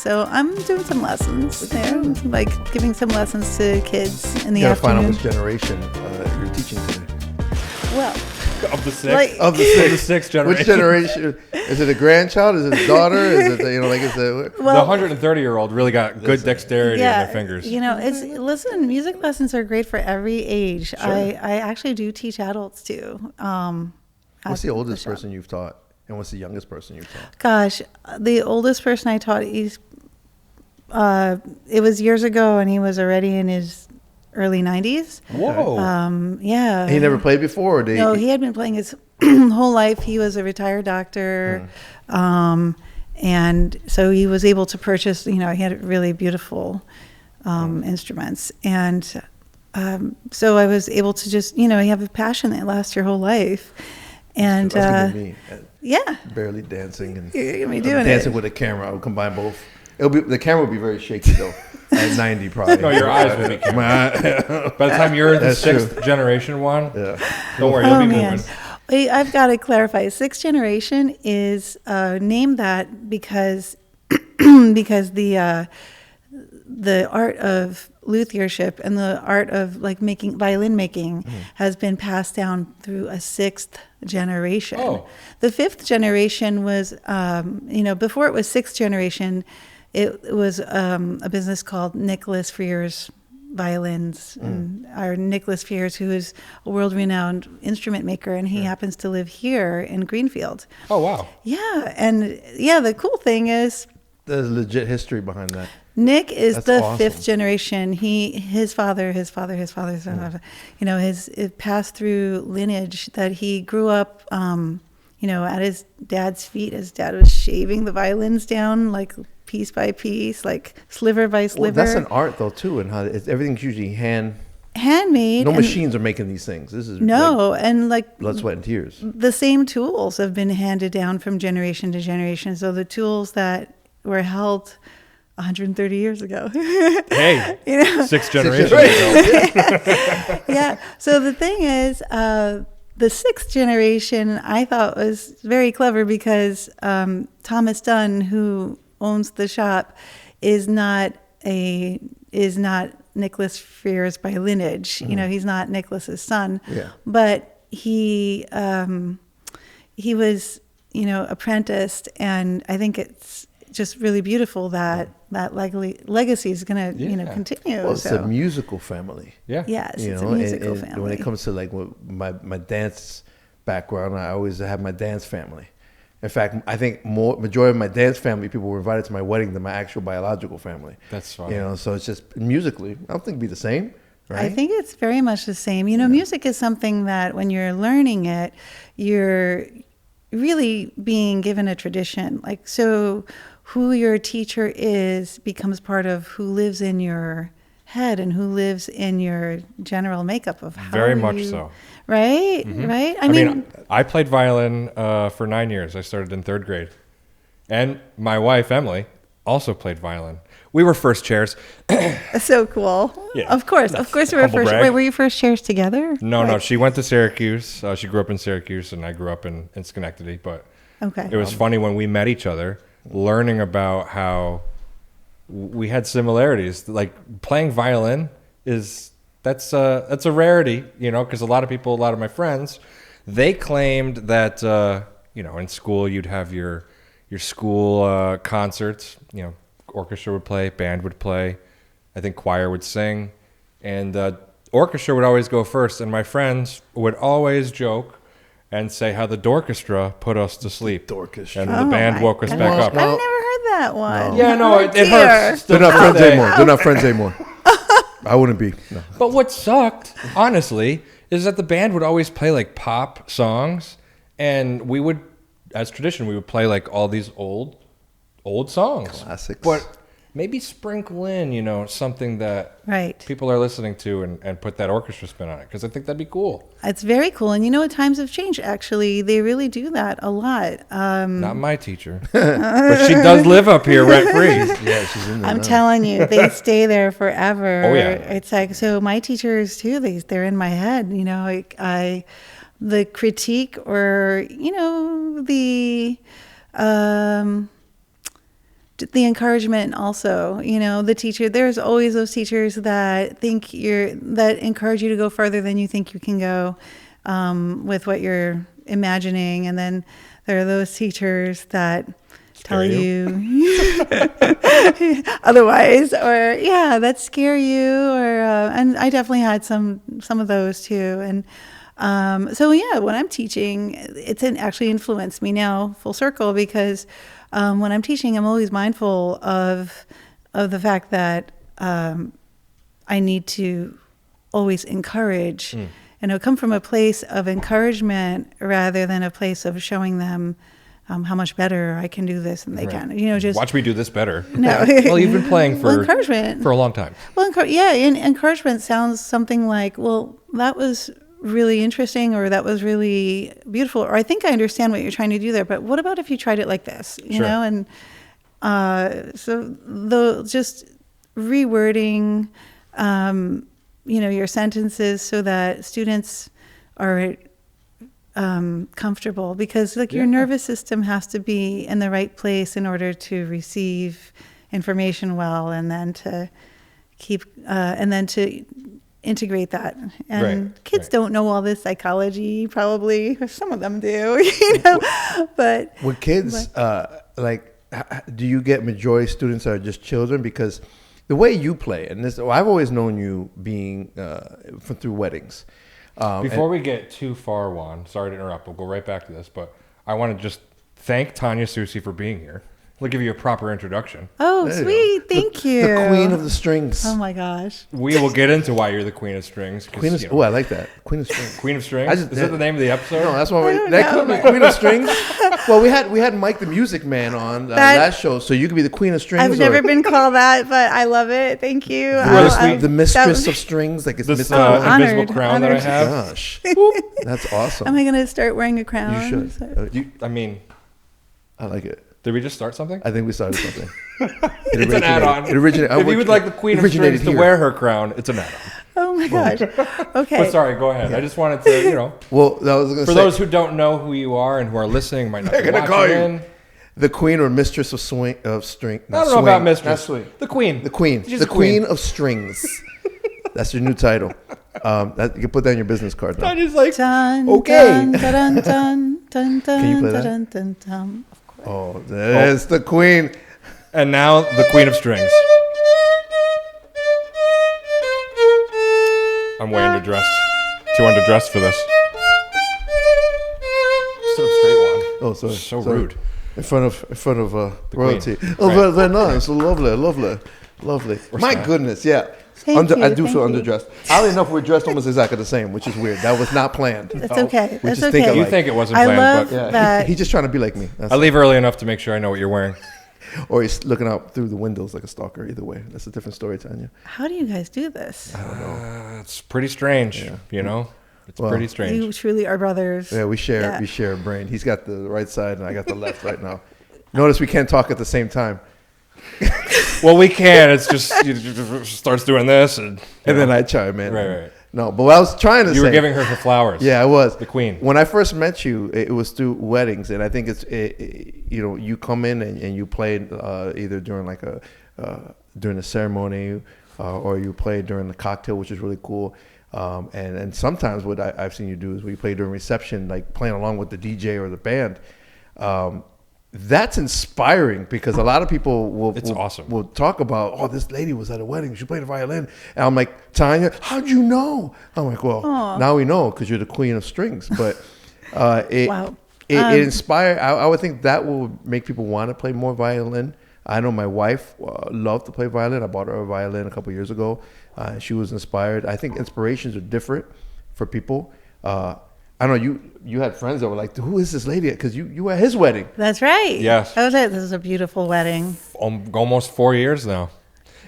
So I'm doing some lessons there, like giving some lessons to kids in the You gotta afternoon. find out which generation you're teaching today. Well, Of the six? Like- Of the The six. sixth generation. Which generation? Is it a grandchild? Is it a daughter? Is it, like, is it... The 130-year-old really got good dexterity in their fingers. Listen, music lessons are great for every age. I actually do teach adults too. What's the oldest person you've taught? And what's the youngest person you've taught? Gosh, the oldest person I taught, it was years ago, and he was already in his early 90s. Whoa. Yeah. He never played before? Or No, he had been playing his whole life. He was a retired doctor. And so he was able to purchase, he had really beautiful instruments. And so I was able to just, you have a passion that lasts your whole life. And That's gonna be me. yeah, Barely dancing and you're gonna be doing dancing it with a camera. I would combine both. The camera would be very shaky though. At 90 probably. No, your eyes would be My By the time you're in the That's sixth true. generation one, yeah. don't worry, you'll Oh be man, moving. I've got to clarify. Sixth generation is named that because because the art of luthiership and the art of violin making has been passed down through a sixth generation. Oh. The fifth generation was, before it was sixth generation, it was a business called Nicholas Freer's Violins, and our Nicholas Freers, who is a world-renowned instrument maker, and he happens to live here in Greenfield. Oh, wow. Yeah, and the cool thing is There's legit history behind that. Nick is That's the awesome. fifth generation. His father, it passed through lineage that he grew up, at his dad's feet. His dad was shaving the violins down like piece by piece, like sliver by sliver. Well, that's an art though too, and how everything's usually handmade. No and- machines are making these things. This is No, and blood, sweat, and tears. the same tools have been handed down from generation to generation. So the tools that were held 130 years ago. Hey, sixth generation. Yeah. So the thing is, the sixth generation I thought was very clever because Thomas Dunn, who owns the shop, is not Nicholas Freer's by lineage. He's not Nicholas's son. Yeah. But he was apprenticed, and I think it's just really beautiful that legacy is going to continue. Well, it's a musical family. Yeah. Yes, it's a musical family. When it comes to my dance background, I always have my dance family. In fact, I think majority of my dance family people were invited to my wedding than my actual biological family. That's funny. So it's just musically, I don't think it'd be the same. Right? I think it's very much the same. Music is something that when you're learning it, you're really being given a tradition. So who your teacher is becomes part of who lives in your head and who lives in your general makeup of how Very much so. Right? Right? I mean, I played violin for 9 years. I started in third grade. And my wife, Emily, also played violin. We were first chairs. so cool. Yeah, Of course we were humble first. brag. Wait, were you first chairs together? No, she went to Syracuse. She grew up in Syracuse, and I grew up in Schenectady. But Okay. it was funny when we met each other, learning about how we had similarities. Like playing violin that's a rarity, because a lot of my friends, they claimed that in school you'd have your school concerts. Orchestra would play, band would play, I think choir would sing, and orchestra would always go first. And my friends would always joke and say how the Dorchestra put us to sleep. Dorchestra. And the band my woke us goodness. back up. I've never heard that one. Yeah, no, it hurts. They're not Still friends today. anymore. They're not friends anymore. I wouldn't be. No. But what sucked, honestly, is that the band would always play like pop songs, and we would, as tradition, we would play like all these old songs. Classics. But maybe sprinkle in, something that Right. people are listening to and put that orchestra spin on it, because I think that'd be cool. It's very cool. And times have changed, actually. They really do that a lot. Not my teacher. But she does live up here rent-free. Yeah, she's in there I'm now. telling you, they stay there forever. Oh, yeah. It's like, so my teachers too, they're in my head, the critique or, the encouragement also, the teacher, there's always those teachers that that encourage you to go further than you think you can go with what you're imagining. And then there are those teachers that tell you otherwise, or that scare you, or and I definitely had some of those too. And when I'm teaching, it's actually influenced me now full circle, because when I'm teaching, I'm always mindful of the fact that I need to always encourage, and come from a place of encouragement rather than a place of showing them how much better I can do this than they can. Just watch me do this better. No. Well, you've been playing for encouragement for a long time. Well, and encouragement sounds something like, well, that was really interesting, or that was really beautiful, or I think I understand what you're trying to do there, but what about if you tried it like this, Sure. And so just rewording your sentences so that students are comfortable, because your nervous system has to be in the right place in order to receive information well, and then to keep to integrate that. And kids don't know all this psychology, probably. Some of them do, but with kids, do you get majority students that are just children? Because the way you play, and I've always known you being through weddings. Before we get too far, Juan, sorry to interrupt, we'll go right back to this, but I want to just thank Tania Susi for being here. We'll give you a proper introduction. Oh, sweet. Thank you. The queen of the strings. Oh, my gosh. We will get into why you're the queen of strings. I like that. Queen of strings. Queen of strings? Is that the name of the episode? No, that's why could be Queen of Strings. Well, we had Mike the Music Man on last show, so you could be the Queen of Strings. I've never been called that, but I love it. Thank you. The mistress of strings, like it's this honored, invisible crown that I have. Gosh, that's awesome. Am I going to start wearing a crown? You should. I like it. Did we just start something? I think we started something. It's an add-on. It originated. If you would like the Queen of Strings to wear her crown, it's an add-on. Oh my gosh. Okay. But sorry, go ahead. I just wanted to, Well, I was going to say. For those who don't know who you are and who are listening, might not be watching call you in. The queen or mistress of string. I don't know about mistress. The queen. The queen. She's the queen of strings. That's your new title. You can put that on your business card now. Tanya's like, dun, okay. Dun, dun, dun, dun, dun, Can you play that? dun, dun, dun. Oh, there's the queen. And now the queen of strings. I'm way underdressed. Too underdressed for this. Sit up straight, Juan. Oh, sorry. So rude. In front of royalty. queen. Oh, Right. very nice. Lovely. My goodness, yeah. Thank you, I do thank feel you. underdressed. Oddly enough, we're dressed almost exactly the same, which is weird. That was not planned. That's okay. We That's just think okay. You alike. think it wasn't I planned, love but Yeah, that. he's just trying to be like me. That's I leave early enough to make sure I know what you're wearing. Or he's looking out through the windows like a stalker. Either way, that's a different story, Tanya. How do you guys do this? It's pretty strange, It's pretty strange. You truly are brothers. Yeah, we share a brain. He's got the right side, and I got the left right now. Notice we can't talk at the same time. Well, we can. It's just starts doing this, and Then I chime in. Right. No, but what I was trying to say. You were giving her flowers. Yeah, I was. The queen. When I first met you, it was through weddings, and I think you come in and you played either during during the ceremony, or you played during the cocktail, which is really cool. And sometimes what I've seen you do is we play during reception, like playing along with the DJ or the band. That's inspiring because a lot of people will talk about, oh, this lady was at a wedding. She played the violin. And I'm like, Tanya, how'd you know? I'm like, well, now we know because you're the queen of strings. But Wow. it inspired. I would think that will make people want to play more violin. I know my wife loved to play violin. I bought her a violin a couple of years ago. She was inspired. I think inspirations are different for people. I don't know, you had friends that were like, who is this lady? Because you were at his wedding. That's right. Yes. That was it. This is a beautiful wedding. Almost 4 years now.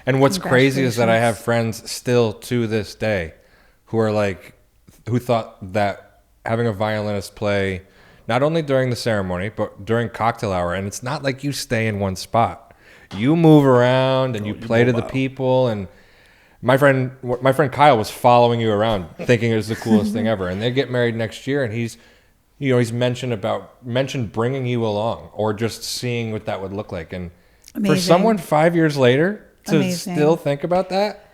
And what's crazy is that I have friends still to this day who thought that having a violinist play not only during the ceremony, but during cocktail hour. And it's not like you stay in one spot. You move around and you play to the people. And my friend Kyle was following you around thinking it was the coolest thing ever. And they get married next year, and he's mentioned bringing you along or just seeing what that would look like. And Amazing. For someone 5 years later to Amazing. still think about that,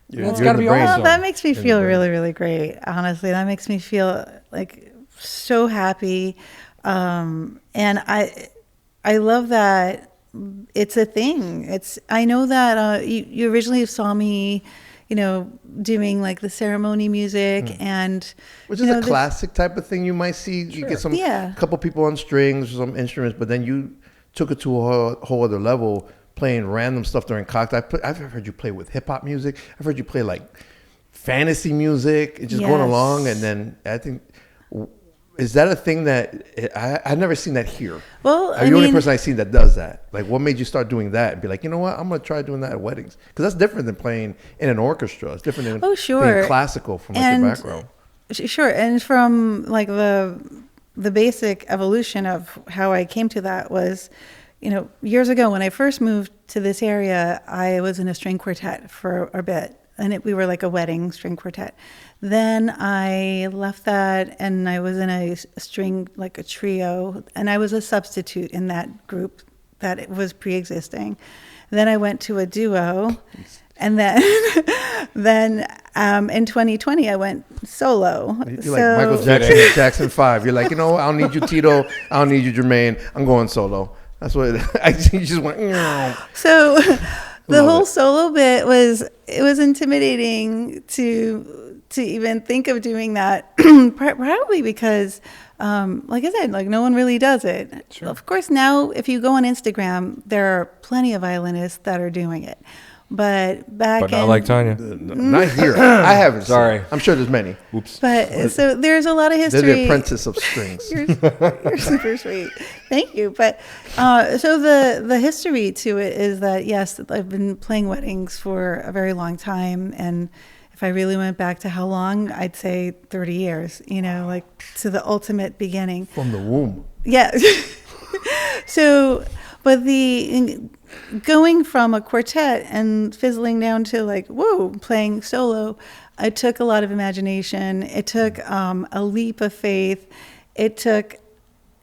that's you're got in to the be brain awesome. Well, that makes me In the feel brain. really, really great. Honestly, that makes me feel like so happy, and I love that it's a thing. I know that you originally saw me, doing like the ceremony music and Which you is know, a the- classic type of thing you might see. You get some Yeah. couple people on strings, some instruments, but then you took it to a whole other level, playing random stuff during cocktail. I've heard you play with hip hop music. I've heard you play like fantasy music, just going Yes. along. And then I think, is that a thing that I've never seen that here? Well, Are you the only person I've seen that does that? Like, what made you start doing that and be like, you know what, I'm going to try doing that at weddings? Because that's different than playing in an orchestra. It's different than sure. being classical from like And your background. Sure, and from like the basic evolution of how I came to that was, years ago when I first moved to this area, I was in a string quartet for a bit, and we were like a wedding string quartet. Then I left that, and I was in a string, like a trio, and I was a substitute in that group that it was pre-existing. Then I went to a duo. And then, in 2020, I went solo. You're like Michael Jackson, Jackson 5. You're like, you know what? I don't need you, Tito. I don't need you, Jermaine. I'm going solo. That's what you just went. So the Love whole it. solo bit was intimidating to even think of doing that. Probably because, like I said, like no one really does it. Sure. Of course, now if you go on Instagram, there are plenty of violinists that are doing it. But back But not in, like Tanya. Not here. I haven't. seen Sorry. it. I'm sure there's many. Oops. But so there's a lot of They're history. the apprentice of strings. You're super sweet. Thank you. But so the history to it is that, yes, I've been playing weddings for a very long time. And if I really went back to how long, I'd say 30 years, like to the ultimate beginning. From the womb. Yeah. So, but going from a quartet and fizzling down to like, whoa, playing solo, it took a lot of imagination. It took a leap of faith. It took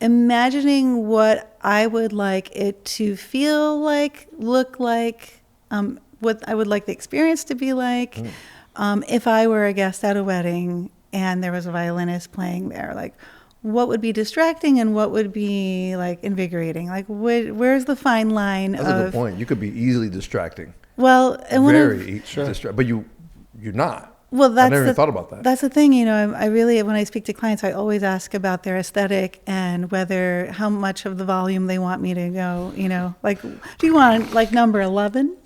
imagining what I would like it to feel like, look like, what I would like the experience to be like. If I were a guest at a wedding and there was a violinist playing there, like, what would be distracting and what would be like invigorating? Like, where's the fine line That's of? a good point. You could be easily distracting. Well, and But you're not. well, I that's never even thought about that. That's the thing, I really, when I speak to clients, I always ask about their aesthetic and how much of the volume they want me to go. Like, do you want like number 11?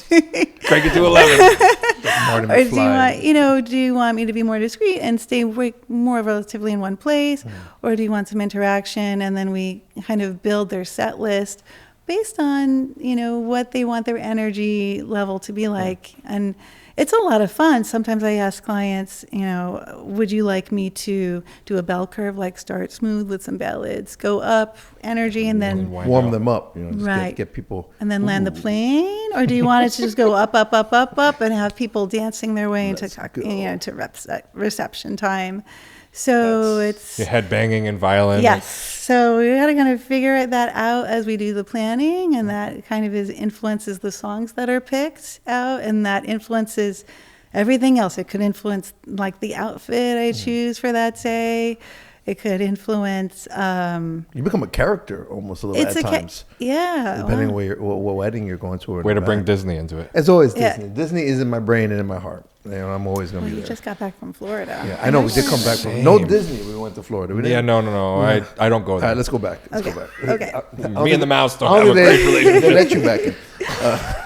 Crank it to 11. Marty Or McFly. do you want me to be more discreet and stay more relatively in one place? Or do you want some interaction? And then we kind of build their set list based on, what they want their energy level to be like. And it's a lot of fun. Sometimes I ask clients, would you like me to do a bell curve, like start smooth with some ballads, go up energy, and then Warm them up. Just Right. get people. and then land the plane? Or do you want it to just go up, up, up, up, up, and have people dancing their way into to reception time? So it's Your head banging and violin. yes. So we got to kind of figure that out as we do the planning, and that kind of influences the songs that are picked out, and that influences everything else. It could influence like the outfit I choose for that day. It could influence. You become a character almost a little It's at a times, yeah. depending well, what wedding you're going to. Or Way to the bring back. Disney into it. It's always Yeah. Disney. Disney is in my brain and in my heart. I'm always gonna well, be you there. just got back from Florida. Yeah, I know. We did come back from no Same. Disney. We went to Florida. We Yeah, didn't. no. I don't go All there. right, let's go back. Let's Okay. go back. Okay. Me and the mouse don't Only have a great relationship. they let you back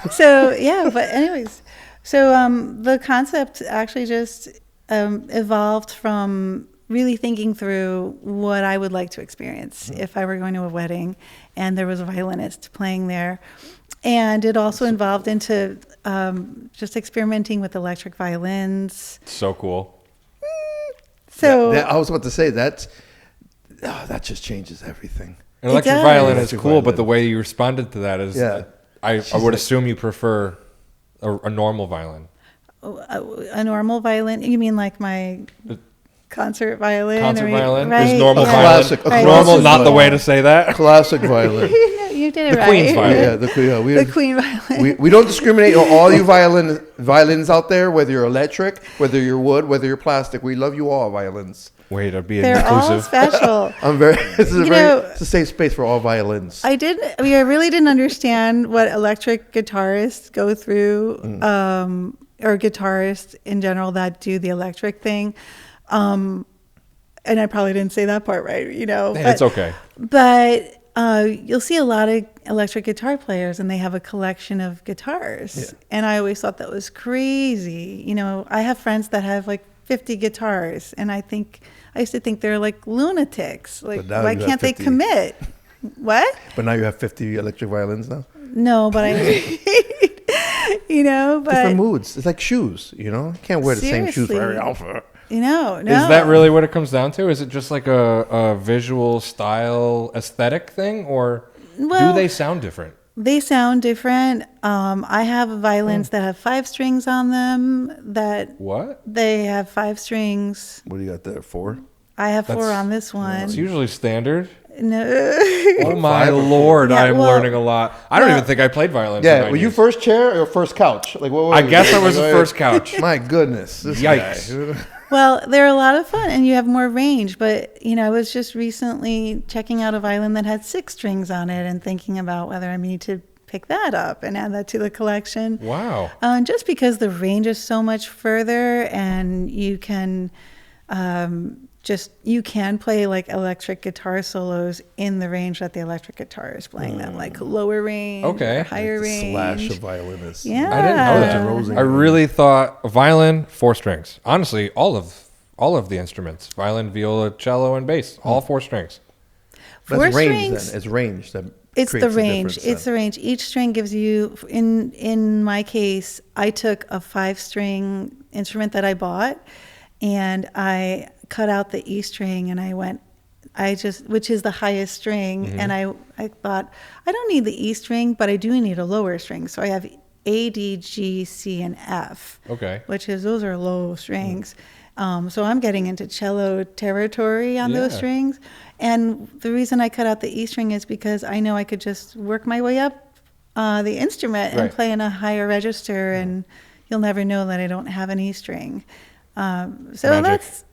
in. So yeah, but anyways, so the concept actually just evolved from really thinking through what I would like to experience if I were going to a wedding and there was a violinist playing there. And it also involved into just experimenting with electric violins. So cool. So I was about to say that just changes everything. An electric does. violin is Electric cool, violin. but the way you responded to that is, Yeah. I would assume you prefer a normal violin. a normal violin, you mean like my concert violin? Concert or- violin? Right, Is normal A violin classic- a Right. normal classic not the violin. way to say that? Classic violin. You did it The right. Queen's violin. Yeah, the Queen. The Queen violin. We don't discriminate on all you violins out there, whether you're electric, whether you're wood, whether you're plastic. We love you all, violins. Way to be They're all inclusive. special. This is It's a safe space for all violins. I really didn't understand what electric guitarists go through, or guitarists in general that do the electric thing. And I probably didn't say that part right, Hey, it's okay. But you'll see a lot of electric guitar players, and they have a collection of guitars. Yeah. And I always thought that was crazy. I have friends that have like 50 guitars, and I used to think they're like lunatics. Like, why can't they commit? What? But now you have 50 electric violins now. No, but but Different moods. It's like shoes. You can't wear the same shoes for every Seriously. outfit. no. Is that really what it comes down to? Is it just like a visual style aesthetic thing, or do Well, they sound different? They sound different. I have violins that have 5 strings on them. That What? they have 5 strings. What do you got there? 4? I have 4 That's- on this one. It's usually standard. No. Oh my 5 or 4? lord, Yeah, I am well- learning a lot. I don't even think I played violin. for Yeah. 9 Were you years. first chair or first couch? Like what? I guess I was the first couch. My goodness. This Yikes. guy. Well, they're a lot of fun, and you have more range. But I was just recently checking out a violin that had 6 strings on it, and thinking about whether I need to pick that up and add that to the collection. Wow. Just because the range is so much further, and you can you can play like electric guitar solos in the range that the electric guitar is playing them, like lower range, Okay. or higher The range. slash of violinists. Yeah. I didn't know that. Rosing. I really thought violin, 4 strings. Honestly, all of the instruments, violin, viola, cello, and bass, all 4 strings. That's 4 range strings. then. It's range that It's the creates range. difference It's the then. range. Each string gives you. In my case, I took a 5-string instrument that I bought, and I cut out the E string, and which is the highest string, and I thought I don't need the E string, but I do need a lower string. So I have A, D, G, C, and F. Okay. Those are low strings. So I'm getting into cello territory on those Yeah. strings. And the reason I cut out the E string is because I know I could just work my way up the instrument and Right. play in a higher register, and you'll never know that I don't have an E string. So Magic. that's,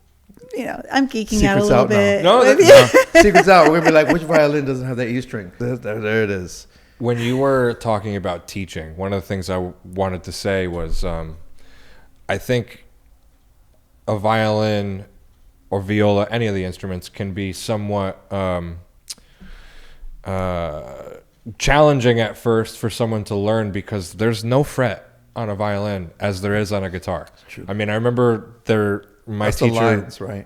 I'm geeking out a Secrets little out now. bit. No, with that- you. Secrets out. We're gonna be like, which violin doesn't have that E string? There it is. When you were talking about teaching, one of the things I wanted to say was I think a violin or viola, any of the instruments, can be somewhat challenging at first for someone to learn, because there's no fret on a violin as there is on a guitar. True. I mean, I remember my That's teacher. the lines, right?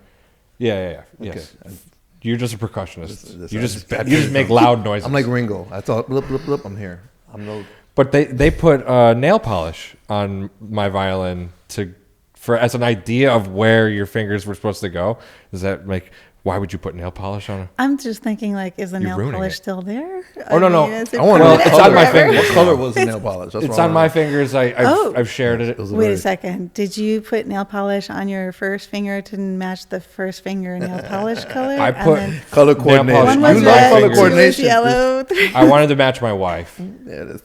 Yeah. Yes. Okay. You're just a percussionist. This- you I just just- you just make loud noises. I'm like Ringo. I thought, blip, blip, blip. I'm here. I'm no. But they put nail polish on my violin as an idea of where your fingers were supposed to go. Is that like, why would you put nail polish on it? I'm just thinking, like, is the You're nail ruining polish it. still there? Oh, no. Is it I want to Well, know. it's what on my color- fingers. What color was the nail polish? That's It's what I on my wanna know. fingers. I've shared it. Those are Wait very- a second. Did you put nail polish on your first finger to match the first finger nail polish color? I And put then Color nail coordination. polish one on was my love red, color fingers. two was coordination. yellow. three- I wanted to match my wife. Yeah, it is.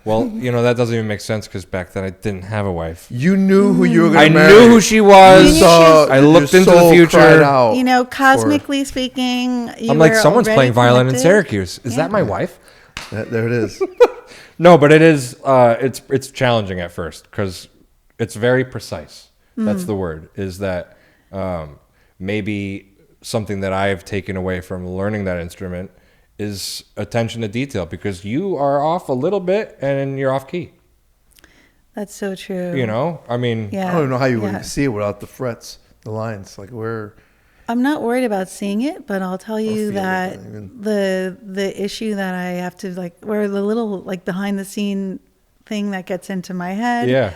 Well, that doesn't even make sense, because back then I didn't have a wife. You knew who you were going I to marry. knew who she was. You saw- I looked your into the soul future. cried out Cosmically speaking, I'm like, someone's already playing violin in connected. Syracuse. Is Yeah. that my wife? There it is. No, but it is. It's challenging at first, because it's very precise. That's the word. Is that maybe something that I have taken away from learning that instrument is attention to detail, because you are off a little bit and you're off key. That's so true. I mean, Yeah. I don't even know how you yeah. would see it without the frets, the lines. Like where. I'm not worried about seeing it, but I'll tell you feel it, that even. the issue that I have to, like, where the little, like, behind the scene thing that gets into my head. yeah.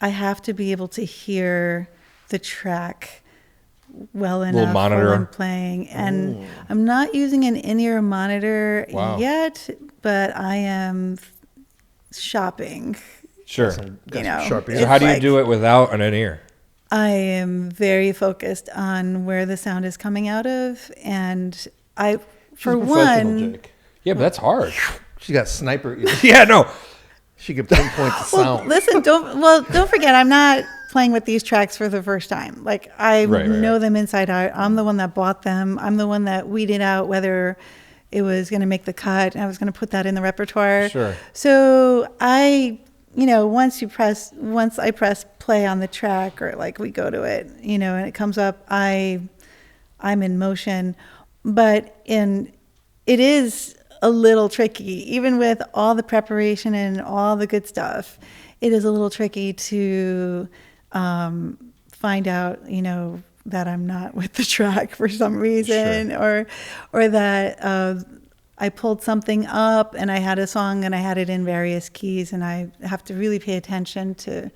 I have to be able to hear the track well Little enough monitor. while I'm playing. And I'm not using an in-ear monitor Wow. yet, but I am shopping. Sure. Got some know, sharp ears. So it's how do you like- do it without an in-ear? I am very focused on where the sound is coming out of. And for She's a professional, one, Jake. Yeah, but that's hard. She got sniper ears. Yeah, no. She could pinpoint the Well, sound. listen, don't forget, I'm not playing with these tracks for the first time. Like I know them inside out. I'm the one that bought them. I'm the one that weeded out whether it was going to make the cut. I was going to put that in the repertoire. Sure. So once I press play on the track, or like we go to it, and it comes up, I'm in motion. But it is a little tricky, even with all the preparation and all the good stuff. It is a little tricky to find out, that I'm not with the track for some reason, or that I pulled something up and I had a song and I had it in various keys, and I have to really pay attention to,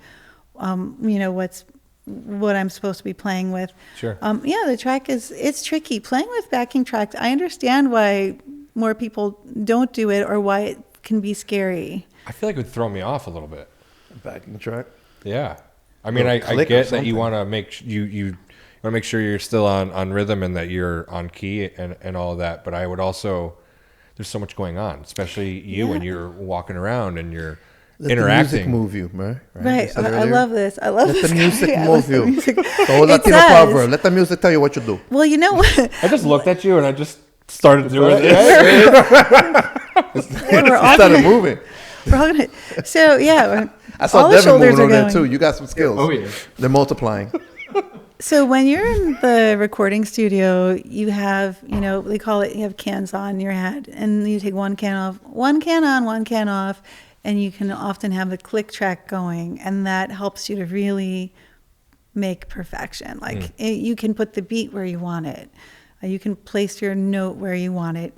what I'm supposed to be playing with. Sure. The track it's tricky. Playing with backing tracks, I understand why more people don't do it, or why it can be scary. I feel like it would throw me off a little bit. Backing track. Yeah. I mean, I get that you want to make you want to make sure you're still on rhythm and that you're on key and all of that. But I would also, there's so much going on, especially you when you're walking around and you're interacting. The music move you, man. Right. I love this. I love Let this. the music move you. The Oh, Latino proverb. Let the music tell you what you do. Well, you know what? I just looked at you and I just started doing it. We're all Started gonna, moving. we're all gonna, so yeah. I saw all the Devin shoulders moving are on there going. too. You got some skills. Oh, yeah. They're multiplying. So when you're in the recording studio, you have, they call it, you have cans on your head, and you take one can off, one can on, one can off, and you can often have the click track going, and that helps you to really make perfection. Like you can put the beat where you want it. You can place your note where you want it.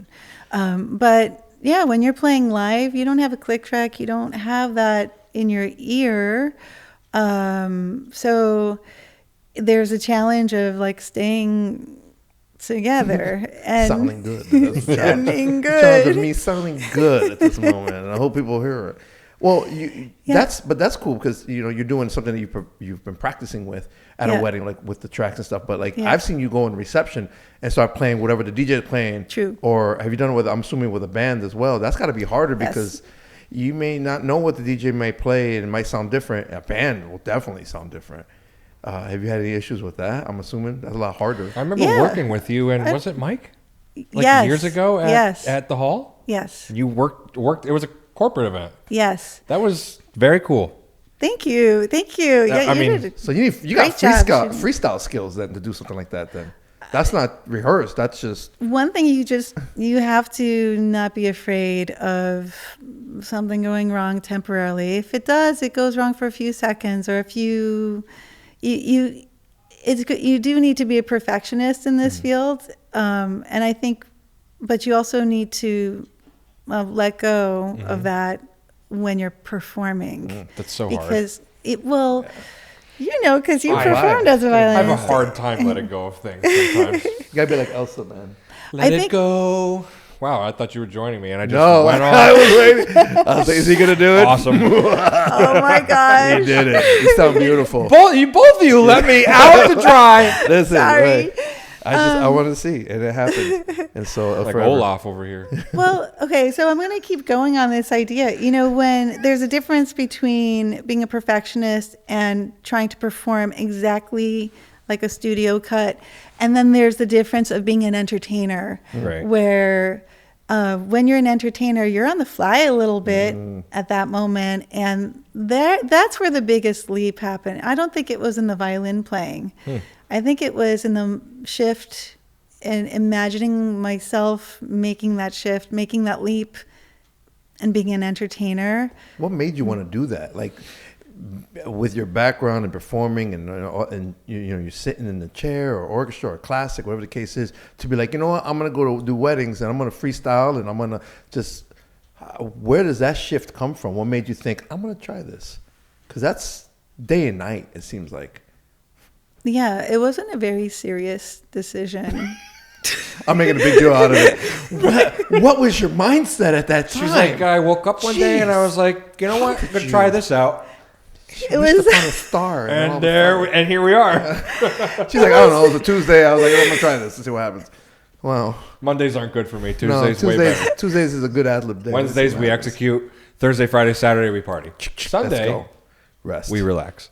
But yeah, when you're playing live, you don't have a click track. You don't have that in your ear. So there's a challenge of like staying together and Sounding good. That's the sounding challenge. The challenge of good. me sounding good at this moment, and I hope people hear it. Well, that's cool because you're doing something that you've been practicing with at a wedding, like with the tracks and stuff. But like I've seen you go in reception and start playing whatever the DJ is playing. True. Or have you done it with? I'm assuming with a band as well. That's got to be harder because you may not know what the DJ may play and it might sound different. A band will definitely sound different. Have you had any issues with that? I'm assuming that's a lot harder. I remember working with you, and was it Mike? Yes. Years ago at the hall? Yes. You worked. It was a corporate event. Yes. That was very cool. Thank you. Yeah, I mean, did So you got great job. freestyle skills then to do something like that. Then that's not rehearsed. That's just one thing you have to not be afraid of something going wrong temporarily. If it does, it goes wrong for a few seconds, or if you do need to be a perfectionist in this field, and I think, but you also need to let go of that when you're performing. That's so hard. Because it will, because you performed as a I have a violinist. hard time letting go of things sometimes. you gotta be like Elsa, man. Let I it think- go. Wow, I thought you were joining me, and I just No, went I off. was waiting. I was like, is he gonna do it? Awesome. Oh my He gosh. did it. You sound beautiful. Both of you let me out to try. Listen, Sorry. right. I wanted to see, and it happened. And so Like forever. Olaf over here. Well, okay, so I'm going to keep going on this idea. When there's a difference between being a perfectionist and trying to perform exactly like a studio cut, and then there's the difference of being an entertainer, Right. where when you're an entertainer, you're on the fly a little bit at that moment, and that's where the biggest leap happened. I don't think it was in the violin playing. I think it was in the shift and imagining myself making that shift, making that leap, and being an entertainer. What made you want to do that? Like, with your background and performing, and you're sitting in the chair or orchestra or classic, whatever the case is, to be like, you know what, I'm gonna go to do weddings and I'm gonna freestyle and I'm gonna just. Where does that shift come from? What made you think I'm gonna try this? Because that's day and night. It seems like. Yeah, it wasn't a very serious decision. I'm making a big deal out of it. What was your mindset at that time? She's like, I woke up one day and I was like, you know what? I'm gonna try this out. It was upon a star, And here we are. She's like, I don't know. It was a Tuesday. I was like, I'm gonna try this and see what happens. Wow. Mondays aren't good for me. No, Tuesdays way better. Tuesdays is a good ad-lib day. Wednesdays we execute. Thursday, Friday, Saturday we party. Let's Sunday go. Rest. we relax.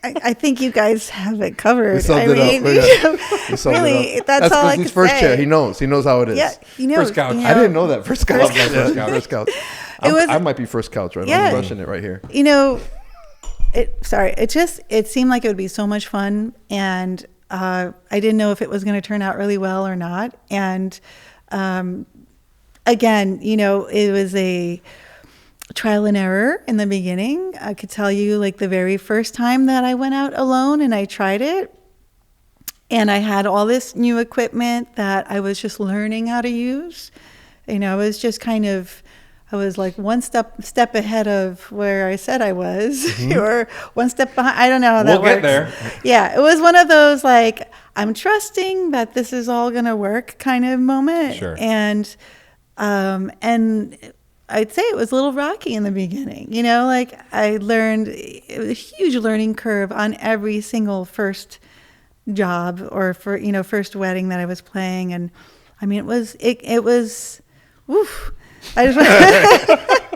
I think you guys have it covered. We summed it up. We summed really, it up. that's all I his can first say. chair. He knows how it is. Yeah, he knows. First couch. you I know. didn't know that. First couch. Love that first couch. First couch. was- I might be first couch right now. Yeah. I'm crushing it right here. You know, it seemed like it would be so much fun, and I didn't know if it was going to turn out really well or not. And again, you know, it was a trial and error in the beginning. I could tell you, like, the very first time that I went out alone and I tried it, and I had all this new equipment that I was just learning how to use. You know, I was just kind of, I was like one step ahead of where I said I was, or one step behind. I don't know how that We'll works. get there. Yeah, it was one of those, like, I'm trusting that this is all going to work kind of moment. Sure. And I'd say it was a little rocky in the beginning. You know, like, I learned, it was a huge learning curve on every single first job or first wedding that I was playing. And I mean, it was, woof. I just,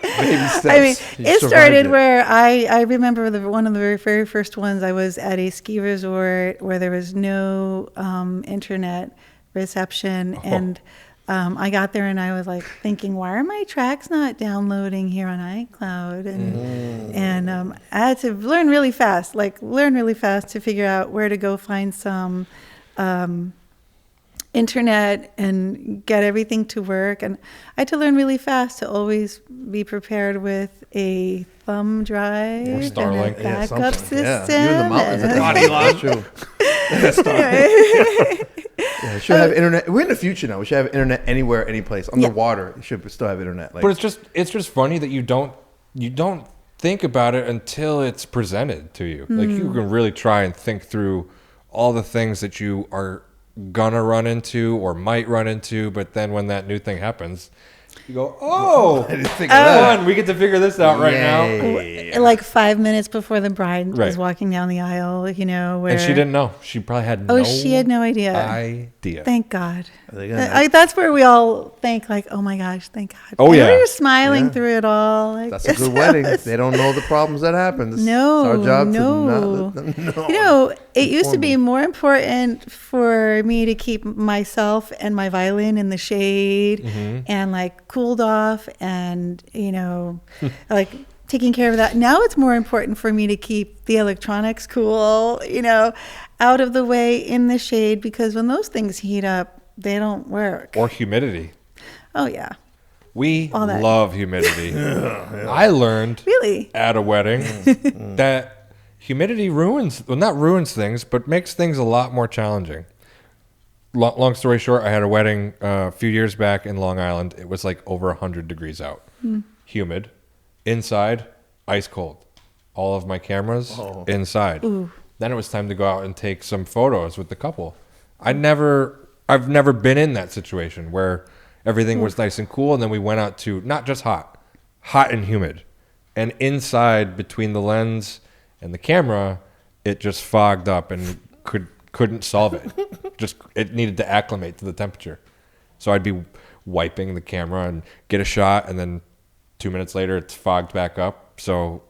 Baby steps. I mean, You it survived started it. where I remember one of the very first ones. I was at a ski resort where there was no internet reception, and I got there and I was like thinking, why are my tracks not downloading here on iCloud? And I had to learn really fast to figure out where to go find some internet and get everything to work. And I had to learn really fast to always be prepared with a thumb drive Or and a Starlink. Yeah, backup something. system. Yeah, you in the mountains. and- That's true. Yeah, we should have internet. We're in the future now. We should have internet anywhere, any place. Underwater, you should still have internet. Like, But it's just funny that you don't think about it until it's presented to you. Like, you can really try and think through all the things that you are gonna run into or might run into, but then when that new thing happens, you go, oh, I didn't think of that. fun, we get to figure this out right now. Yay. Like 5 minutes before the bride was Right. walking down the aisle, you know, where And she didn't know. She probably had no Oh, she had no idea. idea. Thank God. They got That's where we all think, like, oh my gosh, thank God. Oh, And yeah. we were smiling Yeah. through it all. Like, That's a good wedding. They don't know the problems that happen. It's No, our job no. to not let them know. You know, it used to Inform be them. more important for me to keep myself and my violin in the shade and like cooled off and, you know, like taking care of that. Now it's more important for me to keep the electronics cool, you know, out of the way in the shade, because when those things heat up, they don't work. Or humidity. Oh, yeah. We All that. love humidity. I learned Really? at a wedding that humidity not ruins things, but makes things a lot more challenging. Long story short, I had a wedding a few years back in Long Island. It was like over 100 degrees out. Humid. Inside, ice cold. All of my cameras inside. Then it was time to go out and take some photos with the couple. I've never been in that situation where everything was nice and cool, and then we went out to not just hot and humid. And inside, between the lens and the camera, it just fogged up and couldn't solve it. It needed to acclimate to the temperature. So I'd be wiping the camera and get a shot, and then 2 minutes later it's fogged back up. So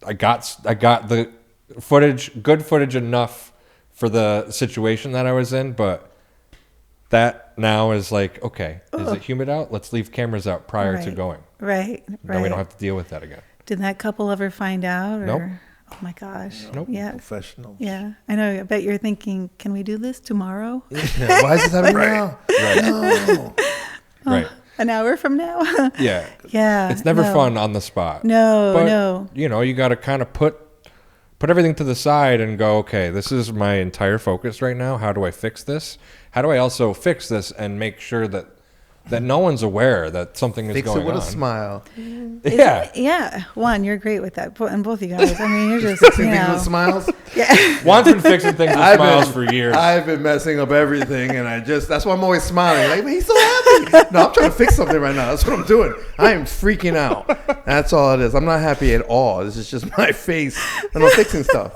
I got the good footage enough for the situation that I was in, but that now is like, okay, is it humid out? Let's leave cameras out prior to Right. going. Right. Then we don't have to deal with that again. Did that couple ever find out? Or? Nope. Oh my gosh. Nope. Yeah. Professional. Yeah. I know. I bet you're thinking, can we do this tomorrow? Yeah, why is this happening now? Right. No. Right. An hour from now? Yeah. Yeah. It's never no. fun on the spot. No, But, no. you know, you got to kind of put everything to the side and go, okay, this is my entire focus right now. How do I fix this? How do I also fix this and make sure that no one's aware that something is Fix going it with on? a smile. Yeah. Yeah. Juan, you're great with that. And both you guys. I mean, you're just, Fixing you things know. with smiles. Yeah. Juan's been fixing things with smiles for years. I've been messing up everything, and that's why I'm always smiling. Like, but he's so happy. No, I'm trying to fix something right now. That's what I'm doing. I am freaking out. That's all it is. I'm not happy at all. This is just my face, and I'm fixing stuff.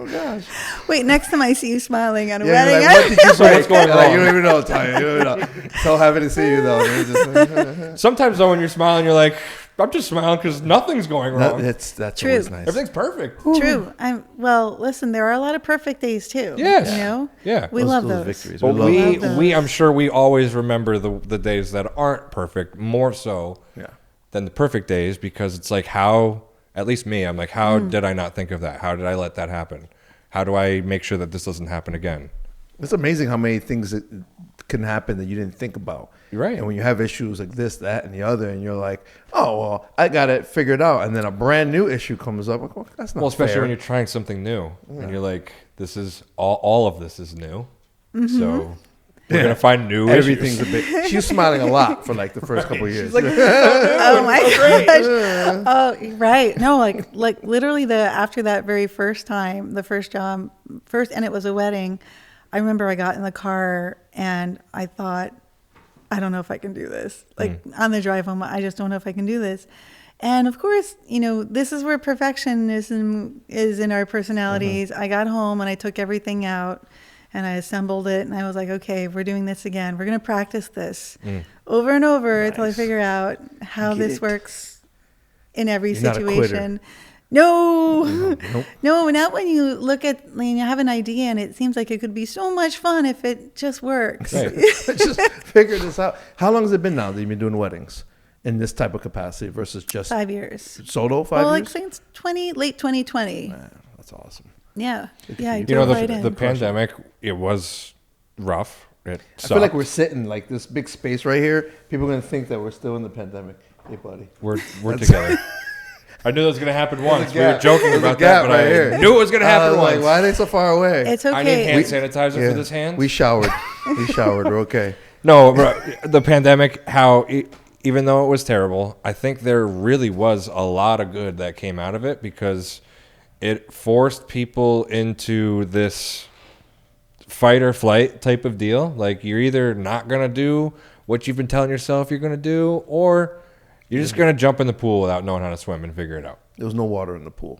Oh gosh. Wait, next time I see you smiling at a Yeah, wedding, you're like, what did you say? What's going Like, you on? don't even know, Tanya. You don't even know. So happy to see you though. It's just, Sometimes though, when you're smiling, you're like, I'm just smiling because nothing's going wrong. that's True. always nice. Everything's perfect. true. Well, listen, there are a lot of perfect days too. Yes. You know? Yeah. We love those. victories. But love we, those. I'm sure we always remember the days that aren't perfect more so Yeah. than the perfect days, because it's like, how, at least me, I'm like, how did I not think of that? How did I let that happen? How do I make sure that this doesn't happen again? It's amazing how many things that can happen that you didn't think about. You're right. And when you have issues like this, that, and the other, and you're like, oh, well, I got it figured out. And then a brand new issue comes up. Like, well, that's not Well, especially fair. when you're trying something new and you're like, this is all of this is new. So we're going to find new Everything's issues. a bit. She's smiling a lot for like the first couple of years. She's like, Oh my gosh. Oh, right. No, like literally after that very first time, the first job, and it was a wedding. I remember I got in the car and I thought, I don't know if I can do this. Like on the drive home, I just don't know if I can do this. And of course, this is where perfectionism is in our personalities. I got home and I took everything out and I assembled it and I was like, okay, we're doing this again. We're going to practice this over and over until I figure out how this works in every You're not a situation. No, Nope. no, not when you look at, you have an idea and it seems like it could be so much fun if it just works. Right. Just figure this out. How long has it been now that you've been doing weddings in this type of capacity versus just 5 years. solo? 5 Well, years? like since late 2020. Man, that's awesome. Yeah. Yeah. I You know, dove right in. the pandemic, it was rough. It I feel like sucked. we're sitting like this big space right here. People are gonna think that we're still in the pandemic. Hey, buddy. We're together. I knew that was going to happen once. We were gap. joking There's a about gap that, but right I here. knew it was going to happen Like, once. why are they so far away? It's I need okay. hand sanitizer for this hand. We showered. We showered. We're okay. No, bro, the pandemic, even though it was terrible, I think there really was a lot of good that came out of it, because it forced people into this fight or flight type of deal. Like, you're either not going to do what you've been telling yourself you're going to do, or you're just going to jump in the pool without knowing how to swim and figure it out. There was no water in the pool,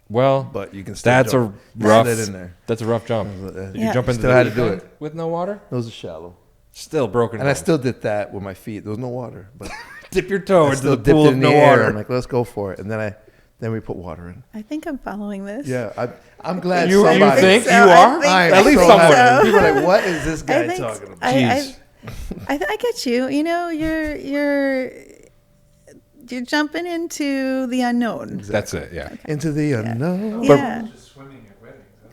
Well, but you can still that's jump. a rough. Slid in there. That's a rough jump. Did you Yeah. jump into Still the had to deep do end it. with no water? Those are shallow. Still broken. And I bones. still did that with my feet. There was no water, but dip your toe I into still the dipped pool it of in no the air. water. I'm like, let's go for it. And then we put water in. I think I'm following this. Yeah, I'm glad You somebody. think so. you I are? think At least so someone. happy. People are like, what is this I guy think talking about? Jeez. I get you. You're jumping into the unknown. That's it. Yeah. Into the unknown. Yeah.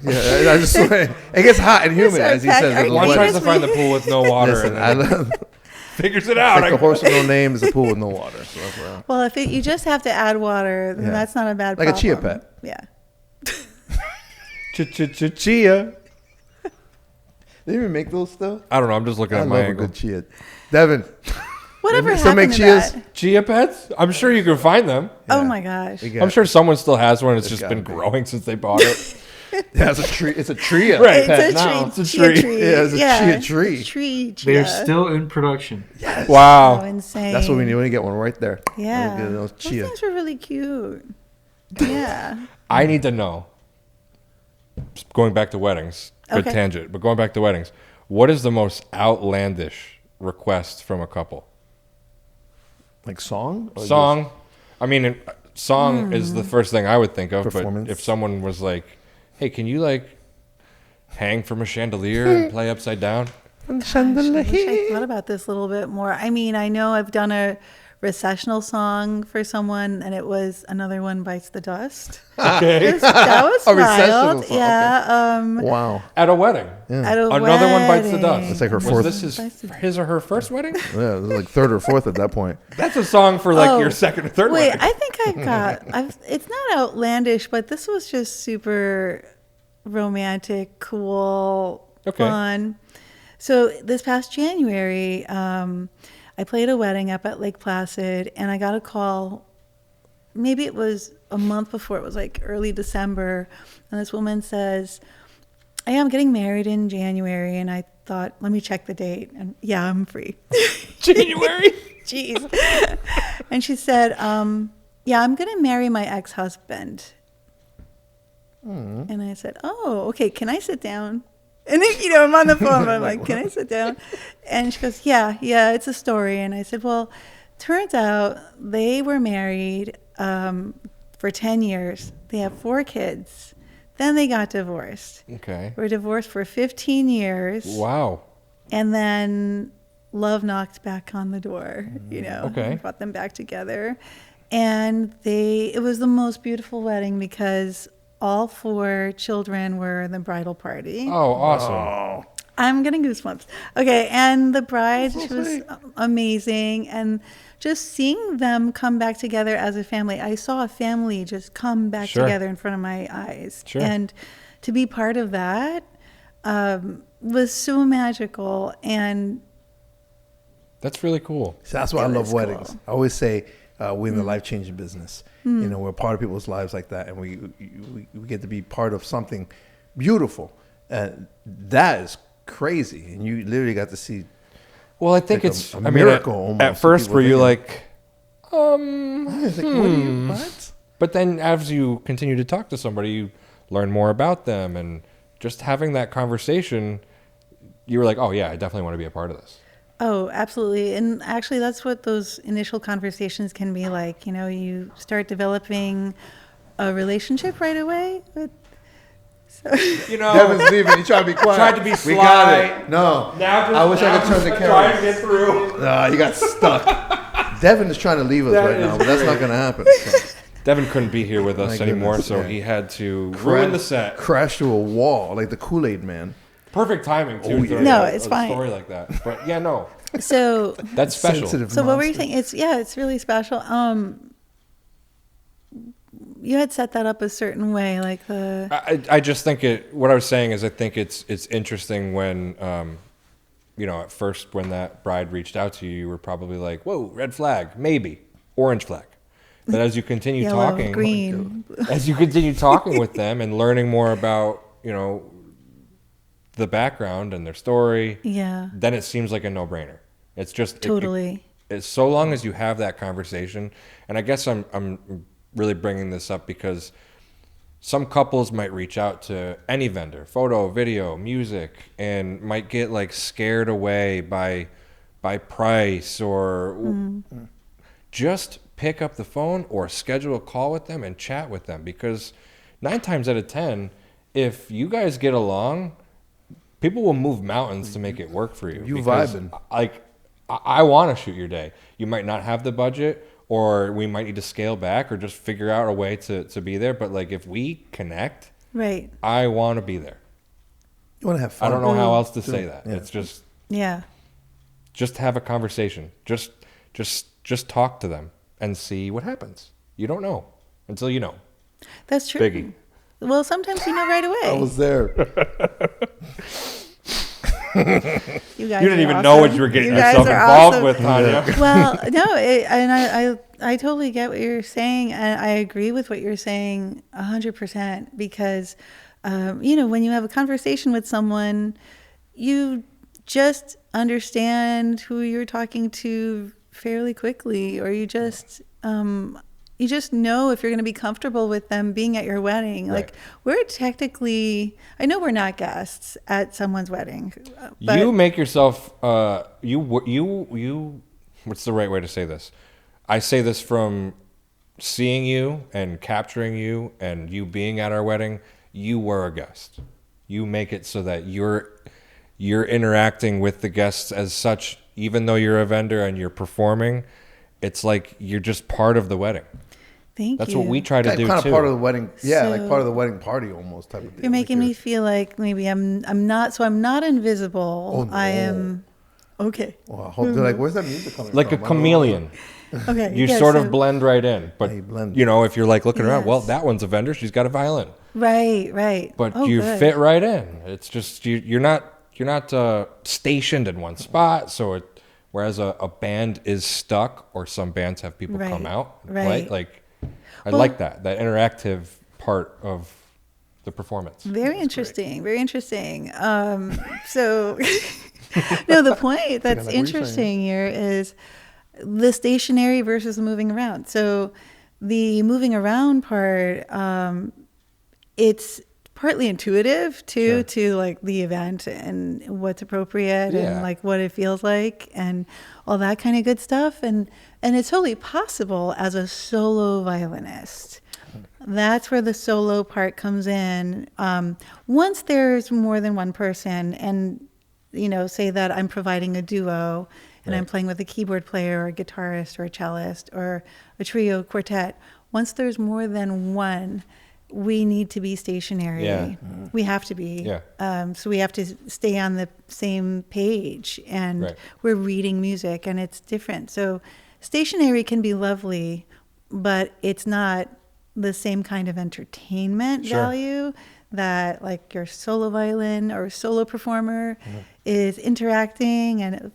Yeah, I just swear. It gets hot and humid, as he says. Are in you the One Well, tries wedding. to find the pool with no water Listen, and I then love figures it out. like a horse with no name is a pool with no water. So that's where Well, if you just have to add water, then Yeah. that's not a bad Like a problem. chia pet. Yeah. Chia. They even make those still. I don't know. I'm just looking I at love my a angle. good chia. Devin, Whatever still make happened to chias? that? Chia pets? I'm sure you can find them. Oh my gosh. we got- I'm sure someone still has one. It's There's just been gotta be. growing since they bought it. Yeah, it's a tree. It's a tree. Right. It's a Pet tree. now. It's a chia tree. Yeah, it's a chia tree. Tree They're chia. still in production. Oh, Wow. insane. That's what we need. We need to get one right there. Yeah. Get those Those chia. things were really cute. Yeah. I need to know. Going back to weddings. Good Okay. tangent. But going back to weddings. What is the most outlandish request from a couple? Like song? Or Song. I mean, song is the first thing I would think of. But Performance. if someone was like, "Hey, can you like hang from a chandelier and play upside down?" just- I wish I thought about this a little bit more. I mean, I know I've done a recessional song for someone, and it was Another One Bites the Dust. Okay. That was A recessional wild. song, Yeah. Wow. At a wedding. At a Another One Bites the Dust. wedding. It's like her Was fourth. this his or her first wedding? Yeah, it was like third or fourth at that point. That's a song for like Oh, your second or third Wait, wedding. I think it's not outlandish, but this was just super romantic, cool, Okay. fun. So this past January, I played a wedding up at Lake Placid, and I got a call. Maybe it was a month before. It was like early December, and this woman says, "Hey, I'm getting married in January," and I thought, let me check the date, and yeah, I'm free. January. Jeez. And she said, yeah, I'm going to marry my ex-husband. And I said, oh, okay, can I sit down? And then, I'm on the phone, I'm like, can I sit down? And she goes, yeah, it's a story. And I said, well, turns out they were married for 10 years. They have 4 kids. Then they got divorced. Okay. Were divorced for 15 years. Wow. And then love knocked back on the door, Okay. and brought them back together. And it was the most beautiful wedding because all 4 children were in the bridal party. Oh, awesome. I'm getting goosebumps. Okay, and the bride, So she was sweet. amazing. And just seeing them come back together as a family, I saw a family just come back Sure. together in front of my eyes. Sure. And to be part of that was so magical. And That's really cool. So that's why I It love was weddings. cool. I always say we're in the life-changing business. We're part of people's lives like that, and we get to be part of something beautiful. And that is crazy. And you literally got to see. Well, I think Like it's a I mean, miracle at almost, first, people were you thinking. like, It's like, what? But then as you continue to talk to somebody, you learn more about them, and just having that conversation, you were like, oh yeah, I definitely want to be a part of this. Oh, absolutely. And actually, that's what those initial conversations can be like. You start developing a relationship right away. You know, Devin's leaving. He tried to be quiet. Tried to be We got sly. it. No. now I wish I could turn the trying to camera. get through. No, he got stuck. Devin is trying to leave us That right now, is but that's not great. going to happen. So. Devin couldn't be here with us My anymore, goodness, so yeah. he had to ruin the set. Crash through a wall like the Kool-Aid man. Perfect timing too. Oh, yeah. for No, a it's fine. story like that. But yeah, no, So, that's special. Sensitive so what were you monster. saying? It's really special. You had set that up a certain way, like I just think what I was saying is I think it's interesting when at first when that bride reached out to you, you were probably like, whoa, red flag, maybe orange flag. But as you continue yellow, talking, green. as you continue talking with them and learning more about the background and their story, Yeah, then it seems like a no-brainer. It's just totally. it's so long as you have that conversation, and I guess I'm really bringing this up because some couples might reach out to any vendor, photo, video, music, and might get like scared away by price or just pick up the phone or schedule a call with them and chat with them, because 9 times out of 10, if you guys get along, people will move mountains to make it work for you. You because, vibing. Like, I want to shoot your day. You might not have the budget, or we might need to scale back or just figure out a way to be there. But like, if we connect, Right. I want to be there. You want to have fun. I don't know how else to Too. say that. Yeah. It's Yeah. just have a conversation. Just talk to them and see what happens. You don't know until you know. That's true. Biggie. Well, sometimes you know right away. I was there. You guys You didn't are even know what awesome. you were getting You guys yourself are involved awesome. with, Tanya. Well, no, and I totally get what you're saying, and I agree with what you're saying 100%, because, when you have a conversation with someone, you just understand who you're talking to fairly quickly, or you just know if you're going to be comfortable with them being at your wedding. Right. Like, we're technically, I know we're not guests at someone's wedding, but You make yourself you what's the right way to say this? I say this from seeing you and capturing you and you being at our wedding. You were a guest. You make it so that you're interacting with the guests as such, even though you're a vendor and you're performing. It's like you're just part of the wedding. thank That's you. what we try to Like do kind of too. part of the wedding. Yeah, like So- part of the wedding party almost type of deal. You're making Like me feel like maybe I'm not, so I'm not invisible. Oh, no. I am okay. Well, I hope they're like, where's that music coming Like a from? I don't know. chameleon. Okay. You yeah, sort so- of blend right in. But you blend. if you're like looking around, well, Yes. that one's a vendor. She's got a violin. Right. But Oh, you good. fit right in. It's just you're not stationed in one spot. So whereas a band is stuck, or some bands have people come Right, out and play. right. Like I Well- like that interactive part of the performance. Very interesting. Very interesting. So, no, the point that's like what you're interesting here is the stationary versus the moving around. So, the moving around part, it's partly intuitive too, Sure. to like the event and what's appropriate Yeah. and like what it feels like and all that kind of good stuff. And it's totally possible as a solo violinist. That's where the solo part comes in. Once there's more than one person, and say that I'm providing a duo and I'm Right. playing with a keyboard player or a guitarist or a cellist or a trio quartet. Once there's more than one, we need to be stationary. Yeah. We have to be. Yeah. So we have to stay on the same page, and Right. we're reading music, and it's different. So stationary can be lovely, but it's not the same kind of entertainment Sure. value that like your solo violin or solo performer is interacting, and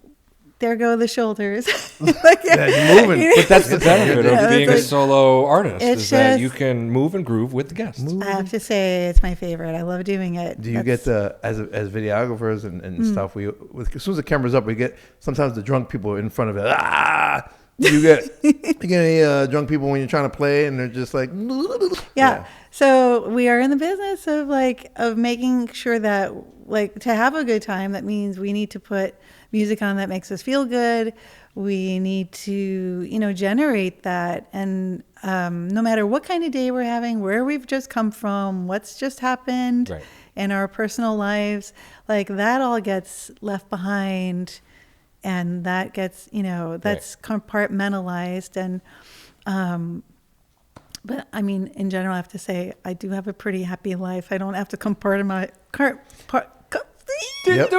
there go the shoulders. Like, Yeah, you're moving. But that's the benefit Yeah, of being a it's like- solo artist, it's is that just- you can move and groove with the guests. I have to say it's my favorite. I love doing it. Do you get as videographers and stuff? As soon as the camera's up, we get sometimes the drunk people in front of it. You get any drunk people when you're trying to play and they're just like Yeah. So we are in the business of making sure that to have a good time, that means we need to put music on that makes us feel good. We need to, generate that. And no matter what kind of day we're having, where we've just come from, what's just happened Right. in our personal lives, that all gets left behind, and that gets, that's compartmentalized. And, but I mean, in general, I have to say, I do have a pretty happy life. I don't have to Yep.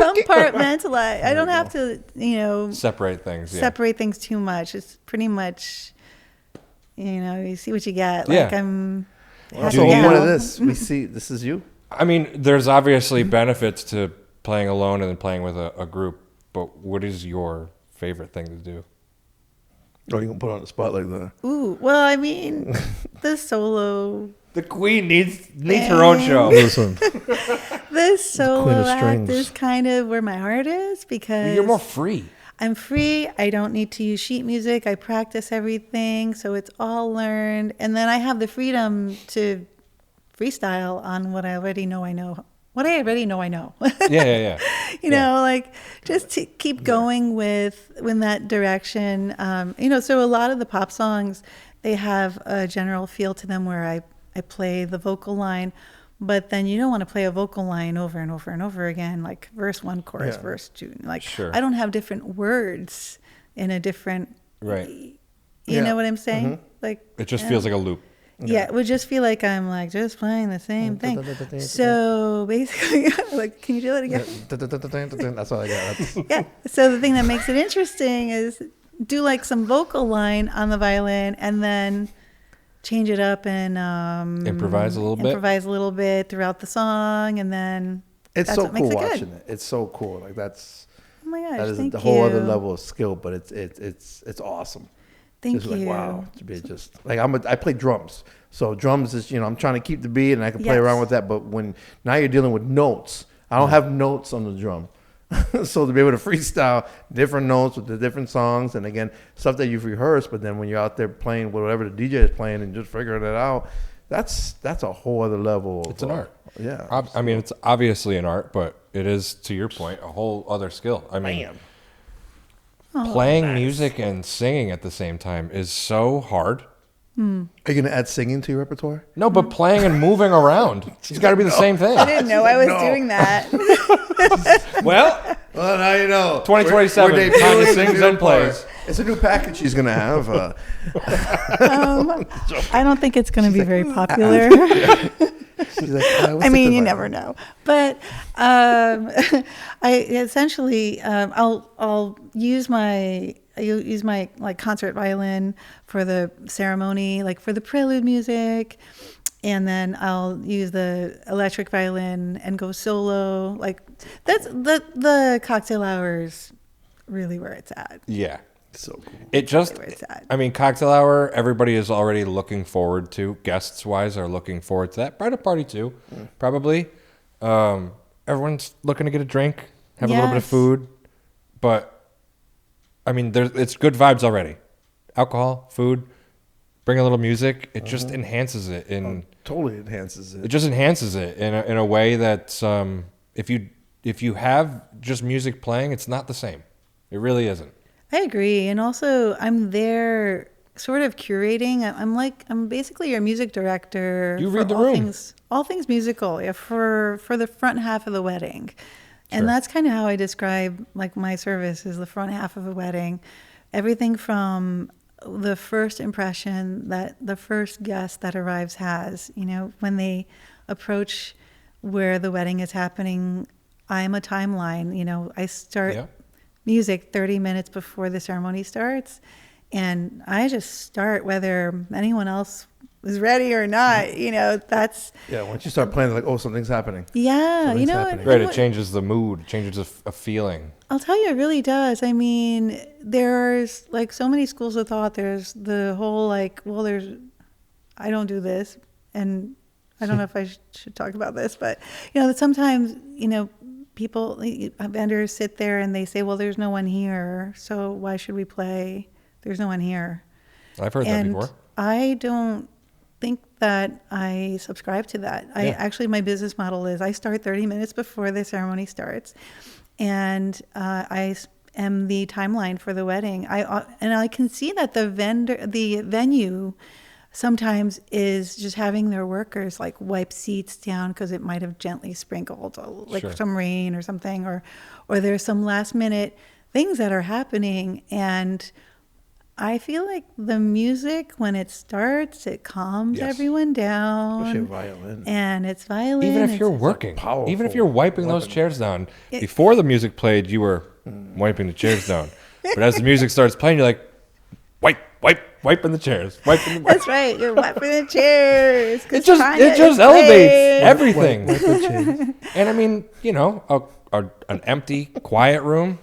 compartmentalize. I don't have to, Separate things. Yeah. separate things too much. It's pretty much, you see what you get. Yeah. I'm Well, happy so Do you- now. one of this, we see this is you. I mean, there's obviously benefits to playing alone and then playing with a group, but what is your favorite thing to do? Oh, you can put on the spot like that. Ooh, well, I mean, the solo, The queen needs her own show. Listen, the solo queen of act strings. is kind of where my heart is, because You're more free. I'm free. I don't need to use sheet music. I practice everything, so it's all learned. And then I have the freedom to freestyle on what I already know I know. What I already know I know. Yeah. Just to keep going with in that direction. So a lot of the pop songs, they have a general feel to them where I play the vocal line, but then you don't want to play a vocal line over and over and over again, like verse 1, chorus, Yeah. verse 2. Sure. I don't have different words in a different, Right. you Yeah. know what I'm saying? It just feels like a loop. Yeah, it would just feel like I'm just playing the same thing. So basically, can you do that again? That's all I got. Yeah. So the thing that makes it interesting is do some vocal line on the violin, and then change it up and Improvise a little bit throughout the song, and then It's that's so what makes cool it good. watching it. It's so cool. That's Oh my gosh! that is Thank the whole other you. level of skill, but it's awesome. Thank Just you. wow, to be just I play drums, so drums is I'm trying to keep the beat and I can play Yes. around with that. But when now you're dealing with notes, I don't have notes on the drum, so to be able to freestyle different notes with the different songs, and again stuff that you've rehearsed, but then when you're out there playing whatever the DJ is playing and just figuring it out, that's a whole other level. It's an art. Yeah, I mean, it's obviously an art, but it is, to your point, a whole other skill. I mean, playing music and singing at the same time is so hard. Are you gonna add singing to your repertoire? No, but playing and moving around, it's got to be the same thing. I didn't know I was No. doing that. Well, Well, now you know. 2027, We're Tanya debuting sings the new and plays. part. It's a new package she's gonna have. I don't think it's going to be very popular. She's like, I mean, you never know. But I essentially, I'll use my concert violin for the ceremony, for the prelude music, and then I'll use the electric violin and go solo. That's the cocktail hours, really where it's at. Yeah. So cool. It just, Where it's at. I mean, cocktail hour, everybody is already looking forward to, guests wise are looking forward to that. Bridal party too, probably. Everyone's looking to get a drink, have a little bit of Yes. food. But, I mean, it's good vibes already. Alcohol, food, bring a little music, it just enhances it. Totally enhances it. It just enhances it in a way that if you have just music playing, it's not the same. It really isn't. I agree. And also, I'm there sort of curating. I'm basically your music director. You for read the room. All things musical, yeah, for the front half of the wedding. Sure. And that's kind of how I describe like my service is the front half of a wedding. Everything from the first impression that the first guest that arrives has, when they approach where the wedding is happening, I'm a timeline. I start music 30 minutes before the ceremony starts, and I just start whether anyone else is ready or not. That's Once you start playing, like, oh, something's happening. yeah. Something's happening. Right, it changes the mood, it changes a feeling. I'll tell you, it really does. I mean, there's like so many schools of thought. There's the whole like, well, I don't do this, and I don't know if I should talk about this, but that sometimes people, vendors sit there and they say, well, there's no one here, so why should we play? There's no one here. I've heard that before. I don't think that I subscribe to that. Actually, my business model is I start 30 minutes before the ceremony starts, and I am the timeline for the wedding. I can see that the venue sometimes is just having their workers like wipe seats down because it might have gently sprinkled, like some rain or something, or there's some last minute things that are happening. And I feel like the music, when it starts, it calms everyone down. Especially violin. And it's violin. Even if you're working, even if you're wiping those chairs down, before the music played, you were wiping the chairs down. But as the music starts playing, you're like, wiping the chairs. That's right. You're wiping the chairs. It just elevates everything. And I mean, an empty, quiet room,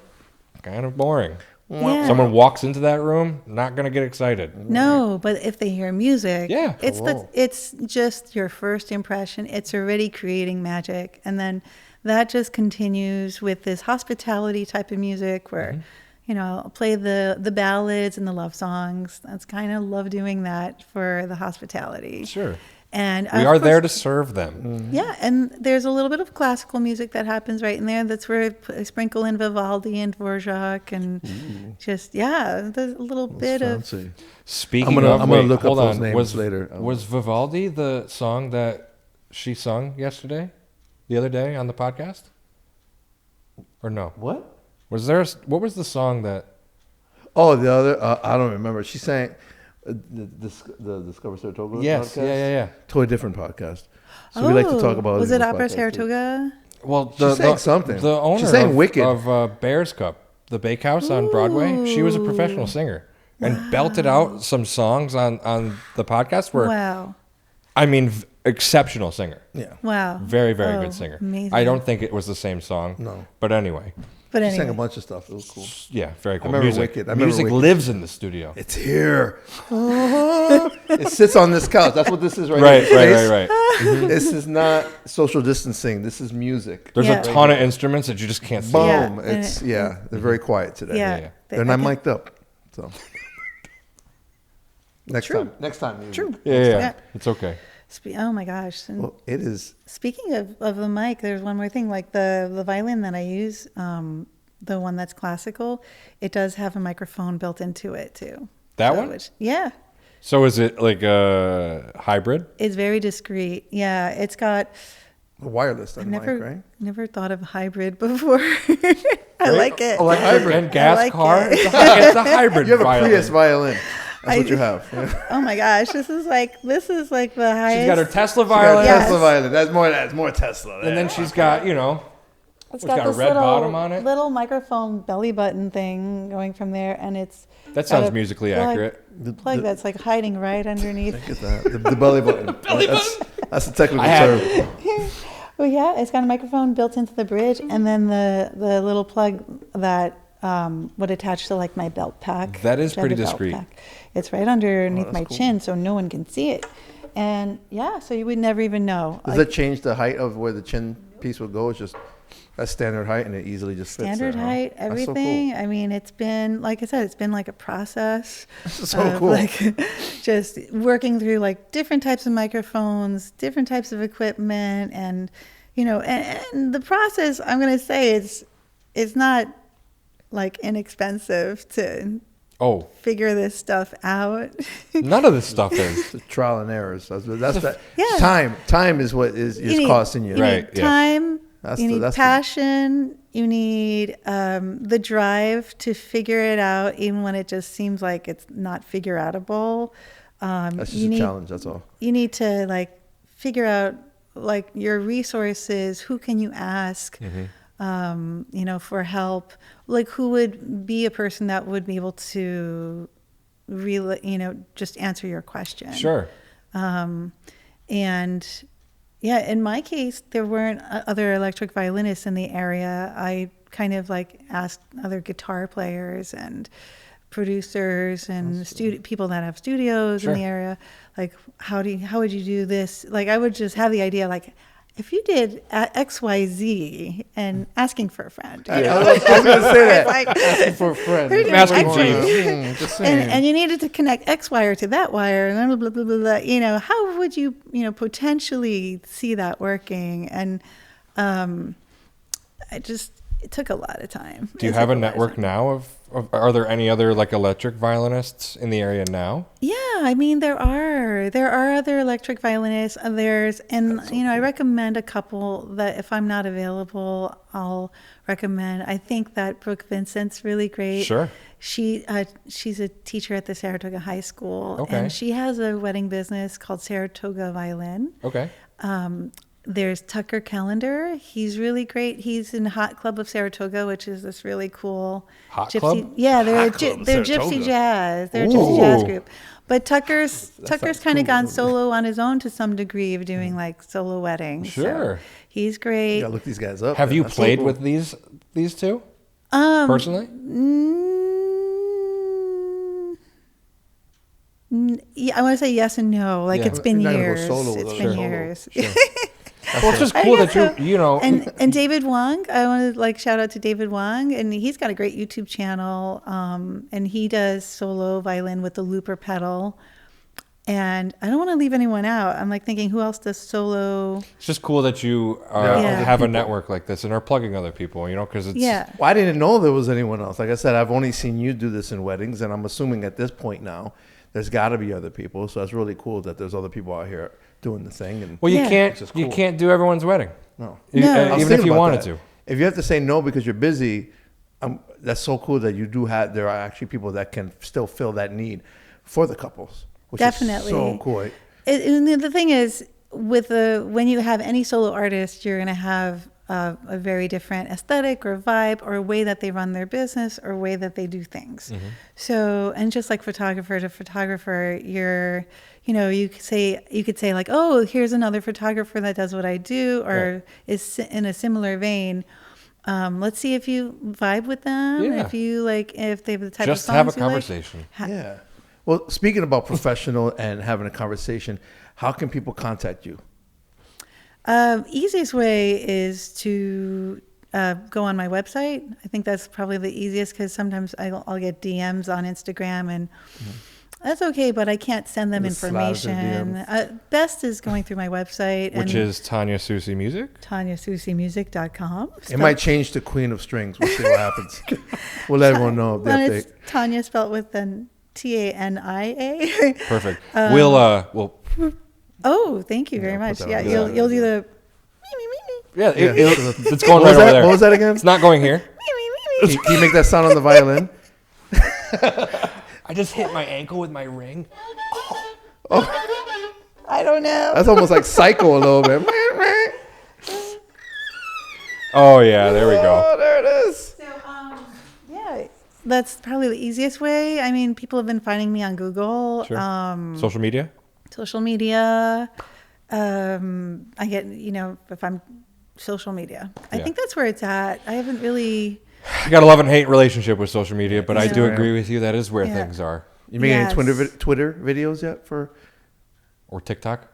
kind of boring. Yeah. Someone walks into that room, not going to get excited. No, but if they hear music, Hello. it's just your first impression. It's already creating magic. And then that just continues with this hospitality type of music where, I'll play the ballads and the love songs. That's kind of love doing that for the hospitality. Sure. And we are there to serve them. Yeah, and there's a little bit of classical music that happens right in there. That's where I sprinkle in Vivaldi and Dvorak and just there's a little bit fancy. of. Speaking I'm gonna look up those on. names later. Was Vivaldi the song that she sung the other day on the podcast? Or no? What? What was the song that? Oh, the other. I don't remember. She sang the Discover Saratoga Yes, podcast. yeah. Totally different podcast. So we like to talk about. Was it Opera podcasts, Saratoga? Well, she sang something. The owner she sang Wicked. of Bears Cup, the bakehouse on Broadway. She was a professional singer and belted out some songs on the podcast. Wow. I mean, exceptional singer. Yeah. Wow. Very, very good singer. Amazing. I don't think it was the same song. No. But anyway. She sang a bunch of stuff. It was cool. Yeah, very cool. I remember music. Wicked. Music lives in the studio. It's here. It sits on this couch. That's what this is right here. Right. This is not social distancing. This is music. There's a ton of instruments that you just can't see. Boom. Yeah. They're very quiet today. Yeah. They're not mic'd up. So next time. Music. True. Yeah. It's okay. Oh my gosh. And well, it is. Speaking of the mic, there's one more thing. Like the violin that I use, the one that's classical, it does have a microphone built into it too. That one? Yeah. So is it like a hybrid? It's very discreet. Yeah. It's got wireless on mic, right? Never thought of hybrid before. I like it. Like hybrid and gas like car. It. It's a hybrid. You have violin. a Prius violin. That's what you have. Oh my gosh, this is like the highest. She's got her Tesla violin. Tesla violin. That's more Tesla. And then she's got, it's got a this red bottom on it. Little microphone belly button thing going from there, and it's. That sounds musically accurate. Plug that's like hiding right underneath. Look at that. The belly button. That's the technical term. Well, yeah, it's got a microphone built into the bridge, and then the little plug that would attach to like my belt pack. That is pretty discreet. It's right underneath my cool. chin, so no one can see it. And so you would never even know. Does that change the height of where the chin piece would go? It's just That's standard height, and it easily just fits Standard there, huh? height, That's so everything. cool. I mean, it's been, like I said, it's been like a process. So of, cool. Like just working through like different types of microphones, different types of equipment, and and the process. I'm gonna say it's not like inexpensive to Oh, figure this stuff out. none of this stuff is. The trial and errors. That's that. Yeah. Time is what is costing you. You Right, need yes. time. That's you the- need that's the- passion. You need the drive to figure it out, even when it just seems like it's not figure outable. That's just you a need, challenge. That's all. You need to like figure out like your resources. Who can you ask? For help. Like who would be a person that would be able to really, just answer your question. Sure. And yeah, in my case, there weren't other electric violinists in the area. I kind of like asked other guitar players and producers and people that have studios in the area, like how would you do this? Like I would just have the idea, like if you did XYZ and asking for a friend. I was going to say that. Like, Asking for a friend. Who did Asking X, Jeeves. Just saying. and you needed to connect X wire to that wire, and blah, blah, blah, blah, blah. How would you, potentially see that working? And it took a lot of time. Do you have a network now of are there any other like electric violinists in the area now? Yeah, I mean there are other electric violinists. I recommend a couple that if I'm not available, I'll recommend. I think that Brooke Vincent's really great. Sure. She's a teacher at the Saratoga High School, Okay. and she has a wedding business called Saratoga Violin. Okay. There's Tucker Callender. He's really great. He's in Hot Club of Saratoga, which is this really cool Hot gypsy. Club? Yeah, they're Hot Club of they're Saratoga. gypsy jazz. They're a Ooh. gypsy jazz group. But Tucker's sounds kind of cool. gone solo on his own to some degree of doing like solo weddings. Sure. So he's great. You gotta look these guys up. Have man. you That's so played cool. with these two personally? Yeah, I want to say yes and no. Like Yeah. it's been You're not gonna go years. solo with It's them. been Sure. years. Sure. Well, it's just I cool guess that so. you know. And David Wong, I want to like shout out to David Wong, and he's got a great YouTube channel, and he does solo violin with the looper pedal. And I don't want to leave anyone out. I'm like thinking, who else does solo? It's just cool that you Yeah. have a network like this and are plugging other people. Because it's Yeah, Well, I didn't know there was anyone else. Like I said, I've only seen you do this in weddings, and I'm assuming at this point now, there's got to be other people. So it's really cool that there's other people out here doing the thing. And Well, you Yeah. can't Which is you cool. can't do everyone's wedding. no, No. I was Even if thinking you about wanted that. to. If you have to say no because you're busy, that's so cool that you do have. There are actually people that can still fill that need for the couples, which Definitely. is so cool. and the thing is, when you have any solo artist, you're going to have a very different aesthetic or vibe or way that they run their business or way that they do things. Mm-hmm. So, and just like photographer to photographer, you could say like, oh, here's another photographer that does what I do or is in a similar vein. Let's see if you vibe with them. Yeah. If you if they have the type Just of songs have a you like. conversation. Yeah. Well, speaking about professional and having a conversation, how can people contact you? Easiest way is to go on my website. I think that's probably the easiest because sometimes I'll get DMs on Instagram and that's okay, but I can't send them Just slide through information. Best is going through my website, Which and is Tania Susi Music. TaniaSusiMusic.com. It might change to Queen of Strings. We'll see what happens. We'll let everyone know of the Well, update. it's Tania spelled with an Tania. Perfect. We'll Oh, thank you very Yeah, much. put that Yeah, on. you'll do the yeah. Yeah. It's going What was right over that? there. What was that again? It's not going here. Can you make that sound on the violin? I just hit my ankle with my ring. I don't know. That's almost like Psycho a little bit. Oh yeah, there we go. Oh, there it is. So, yeah, that's probably the easiest way. I mean, people have been finding me on Google, Sure. Social media. social media. I get, if I'm social media, I Yeah. think that's where it's at. I haven't really. I got a love and hate relationship with social media, but I do Instagram. agree with you. That is where Yeah. things are. You making Yes. any Twitter videos yet for? Or TikTok.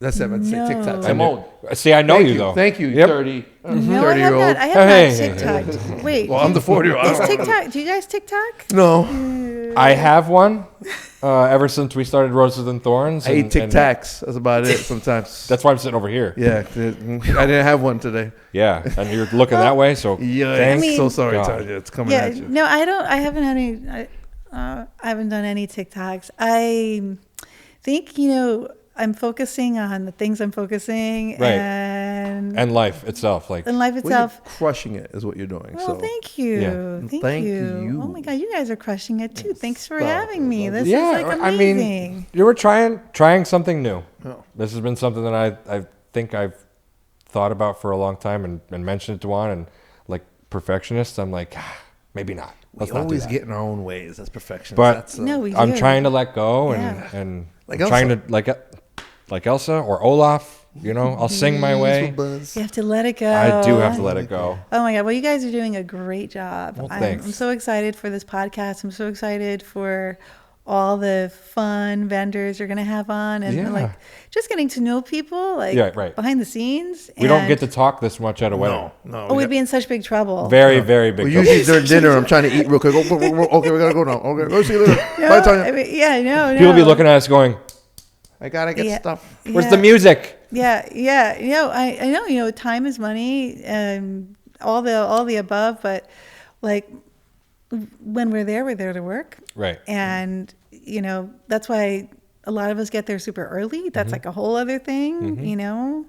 That's it. I'd say No. TikTok. I'm old. See, I know Thank you though. Thank you, Yep. 30, No, 30-year-old. I have Hey. not TikToked. Wait. Well, I'm the 40-year-old. Is TikTok? Do you guys TikTok? No. I have one ever since we started Roses and Thorns. I eat and Tic Tacs. That's about it sometimes. That's why I'm sitting over here. Yeah. I didn't have one today. Yeah, and you're looking that way, so Yeah. thank I'm so sorry, God. Tanya. It's coming Yeah. at you. No, I don't. I haven't had any. I haven't done any TikToks. I think I'm focusing on the things I'm focusing, Right. and life itself, like life Well, itself. you're crushing it is what you're doing. Well, So thank you. Yeah. Thank you. you. Oh my God, you guys are crushing it too. Thanks for Stop. having me. This yeah, is like I amazing. mean, you were trying something new. Oh. This has been something that I think I've thought about for a long time and mentioned it to Juan, and like perfectionist, I'm like, maybe not. we Let's not do always that. get in our own ways. That's perfection. But- That's, No, we I'm do. trying to let go Yeah. and Like I'm trying Elsa. to like Elsa or Olaf. I'll sing my way. You have to let it go. I do have to let it go. Oh my God. Well, you guys are doing a great job. Well, I'm thanks. so excited for this podcast. I'm so excited for all the fun vendors you're going to have on, and Yeah. like just getting to know people like Yeah, right. behind the scenes. We don't and- get to talk this much at a wedding. No. Oh, we'd be in such big trouble. Very, very big. Well, trouble. usually during dinner, I'm trying to eat real quick. Okay, we gotta go now. Okay, go see you later. Bye, No, Tanya. I mean, yeah, no. People be looking at us going, I gotta get Yeah. stuff. "Where's Yeah. the music?" Yeah. I know. Time is money, and all the above. But like when we're there to work, Right. and that's why a lot of us get there super early. That's Mm-hmm. like a whole other thing.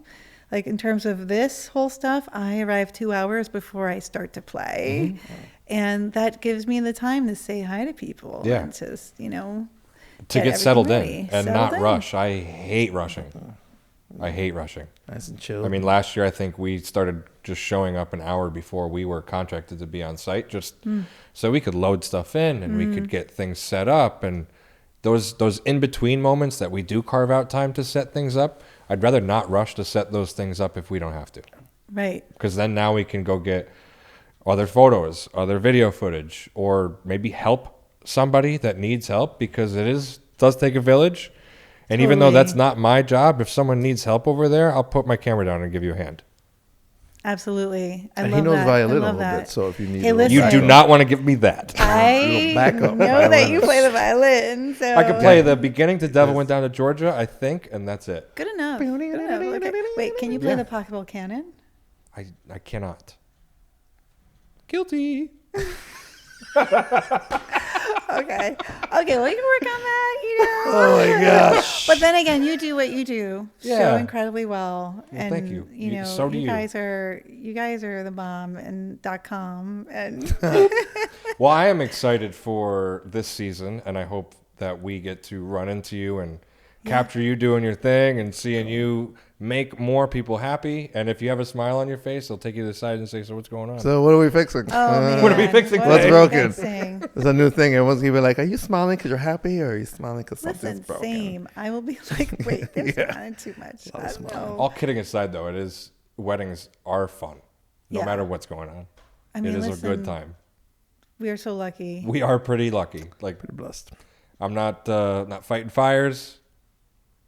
Like in terms of this whole stuff, I arrive 2 hours before I start to play, and that gives me the time to say hi to people. Mm-hmm. Yeah. And just To get everything settled ready. in and Settled not in. rush. I hate rushing. I hate rushing. Nice and chill. I mean, last year I think we started just showing up an hour before we were contracted to be on site, just so we could load stuff in and we could get things set up. And those in between moments that we do carve out time to set things up, I'd rather not rush to set those things up if we don't have to, Right. because then now we can go get other photos, other video footage, or maybe help somebody that needs help, because does take a village. And even though Totally. that's not my job, if someone needs help over there, I'll put my camera down and give you a hand. Absolutely. I and love he knows that. violin I a love little that. bit, so if you need Hey, a little You listen. do not want to give me that. I Little backup know that you violinist. play the violin. So I can play the beginning to Devil Went Down to Georgia, I think, and that's it. Good enough. Good enough. Okay. Wait, can you play the pocketbowl cannon? I cannot. Guilty. Okay. Okay, well, you can work on that, Oh my gosh. But then again, you do what you do so Yeah. incredibly well. Well, And thank you. So do you you. guys are the bomb and .com and Well, I am excited for this season, and I hope that we get to run into you and capture you doing your thing and seeing you make more people happy. And if you have a smile on your face, they'll take you to the side and say, "So what's going on?" So what are we fixing? oh man, What are we fixing What's today? broken? fixing? It's a new thing. Everyone's gonna be like, "Are you smiling because you're happy, or are you smiling because something's Listen, broken?" same. I will be like, wait, there's Yeah. not too much. Lot of I don't smiling. know. All kidding aside, though, weddings are fun, no Yeah. matter what's going on. I mean, It is a listen, good time. We are so lucky. We are pretty lucky. Like, Pretty blessed. I'm not fighting fires.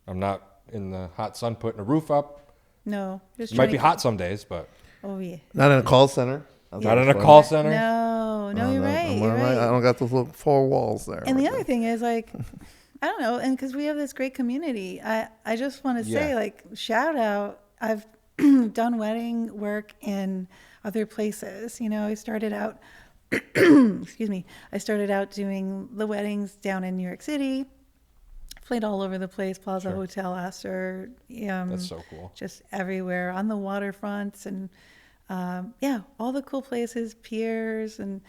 I'm not in the hot sun putting a roof up. No, just It might trying be to- hot some days, but Oh yeah. Not in a call center. not in a call center. No, you're right. You're I right. don't got those little four walls there. And the right other thing is like, I don't know, and because we have this great community, I just want to say Yeah. like shout out. I've done wedding work in other places. I started out, excuse me, I started out doing the weddings down in New York City. Played all over the place, Plaza Sure. Hotel, Astor. That's so cool. Just everywhere on the waterfronts and all the cool places, piers and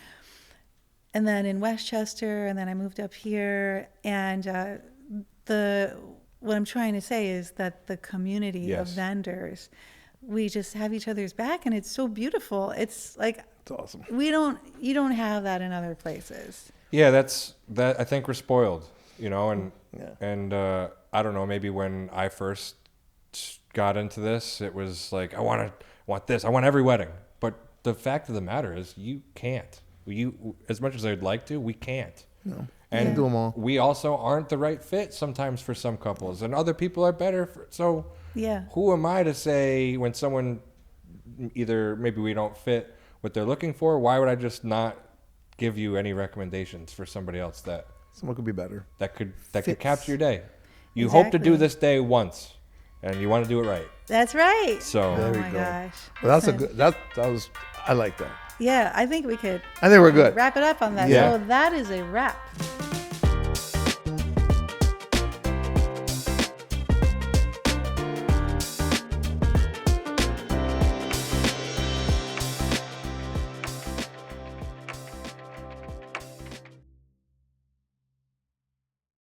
then in Westchester, and then I moved up here. And what I'm trying to say is that the community of Yes. vendors, we just have each other's back, and it's so beautiful. It's like It's awesome. you don't have that in other places. Yeah, that. I think we're spoiled, and Yeah. I don't know. Maybe when I first got into this, it was like I want this. I want every wedding. But the fact of the matter is, you can't. You as much as I'd like to, we can't. No. And Can't do 'em all. we also aren't the right fit sometimes for some couples, and other people are better. So Yeah. who am I to say when someone either maybe we don't fit what they're looking for? Why would I just not give you any recommendations for somebody else that Someone could be better. could Fits. capture your day? You hope to do Exactly. this day once, and you want to do it right. That's right. So Oh There we my go. gosh. But that's a Listen, good. That was. I like that. Yeah, I think we could I think we're good. wrap it up on that. Yeah. So that is a wrap.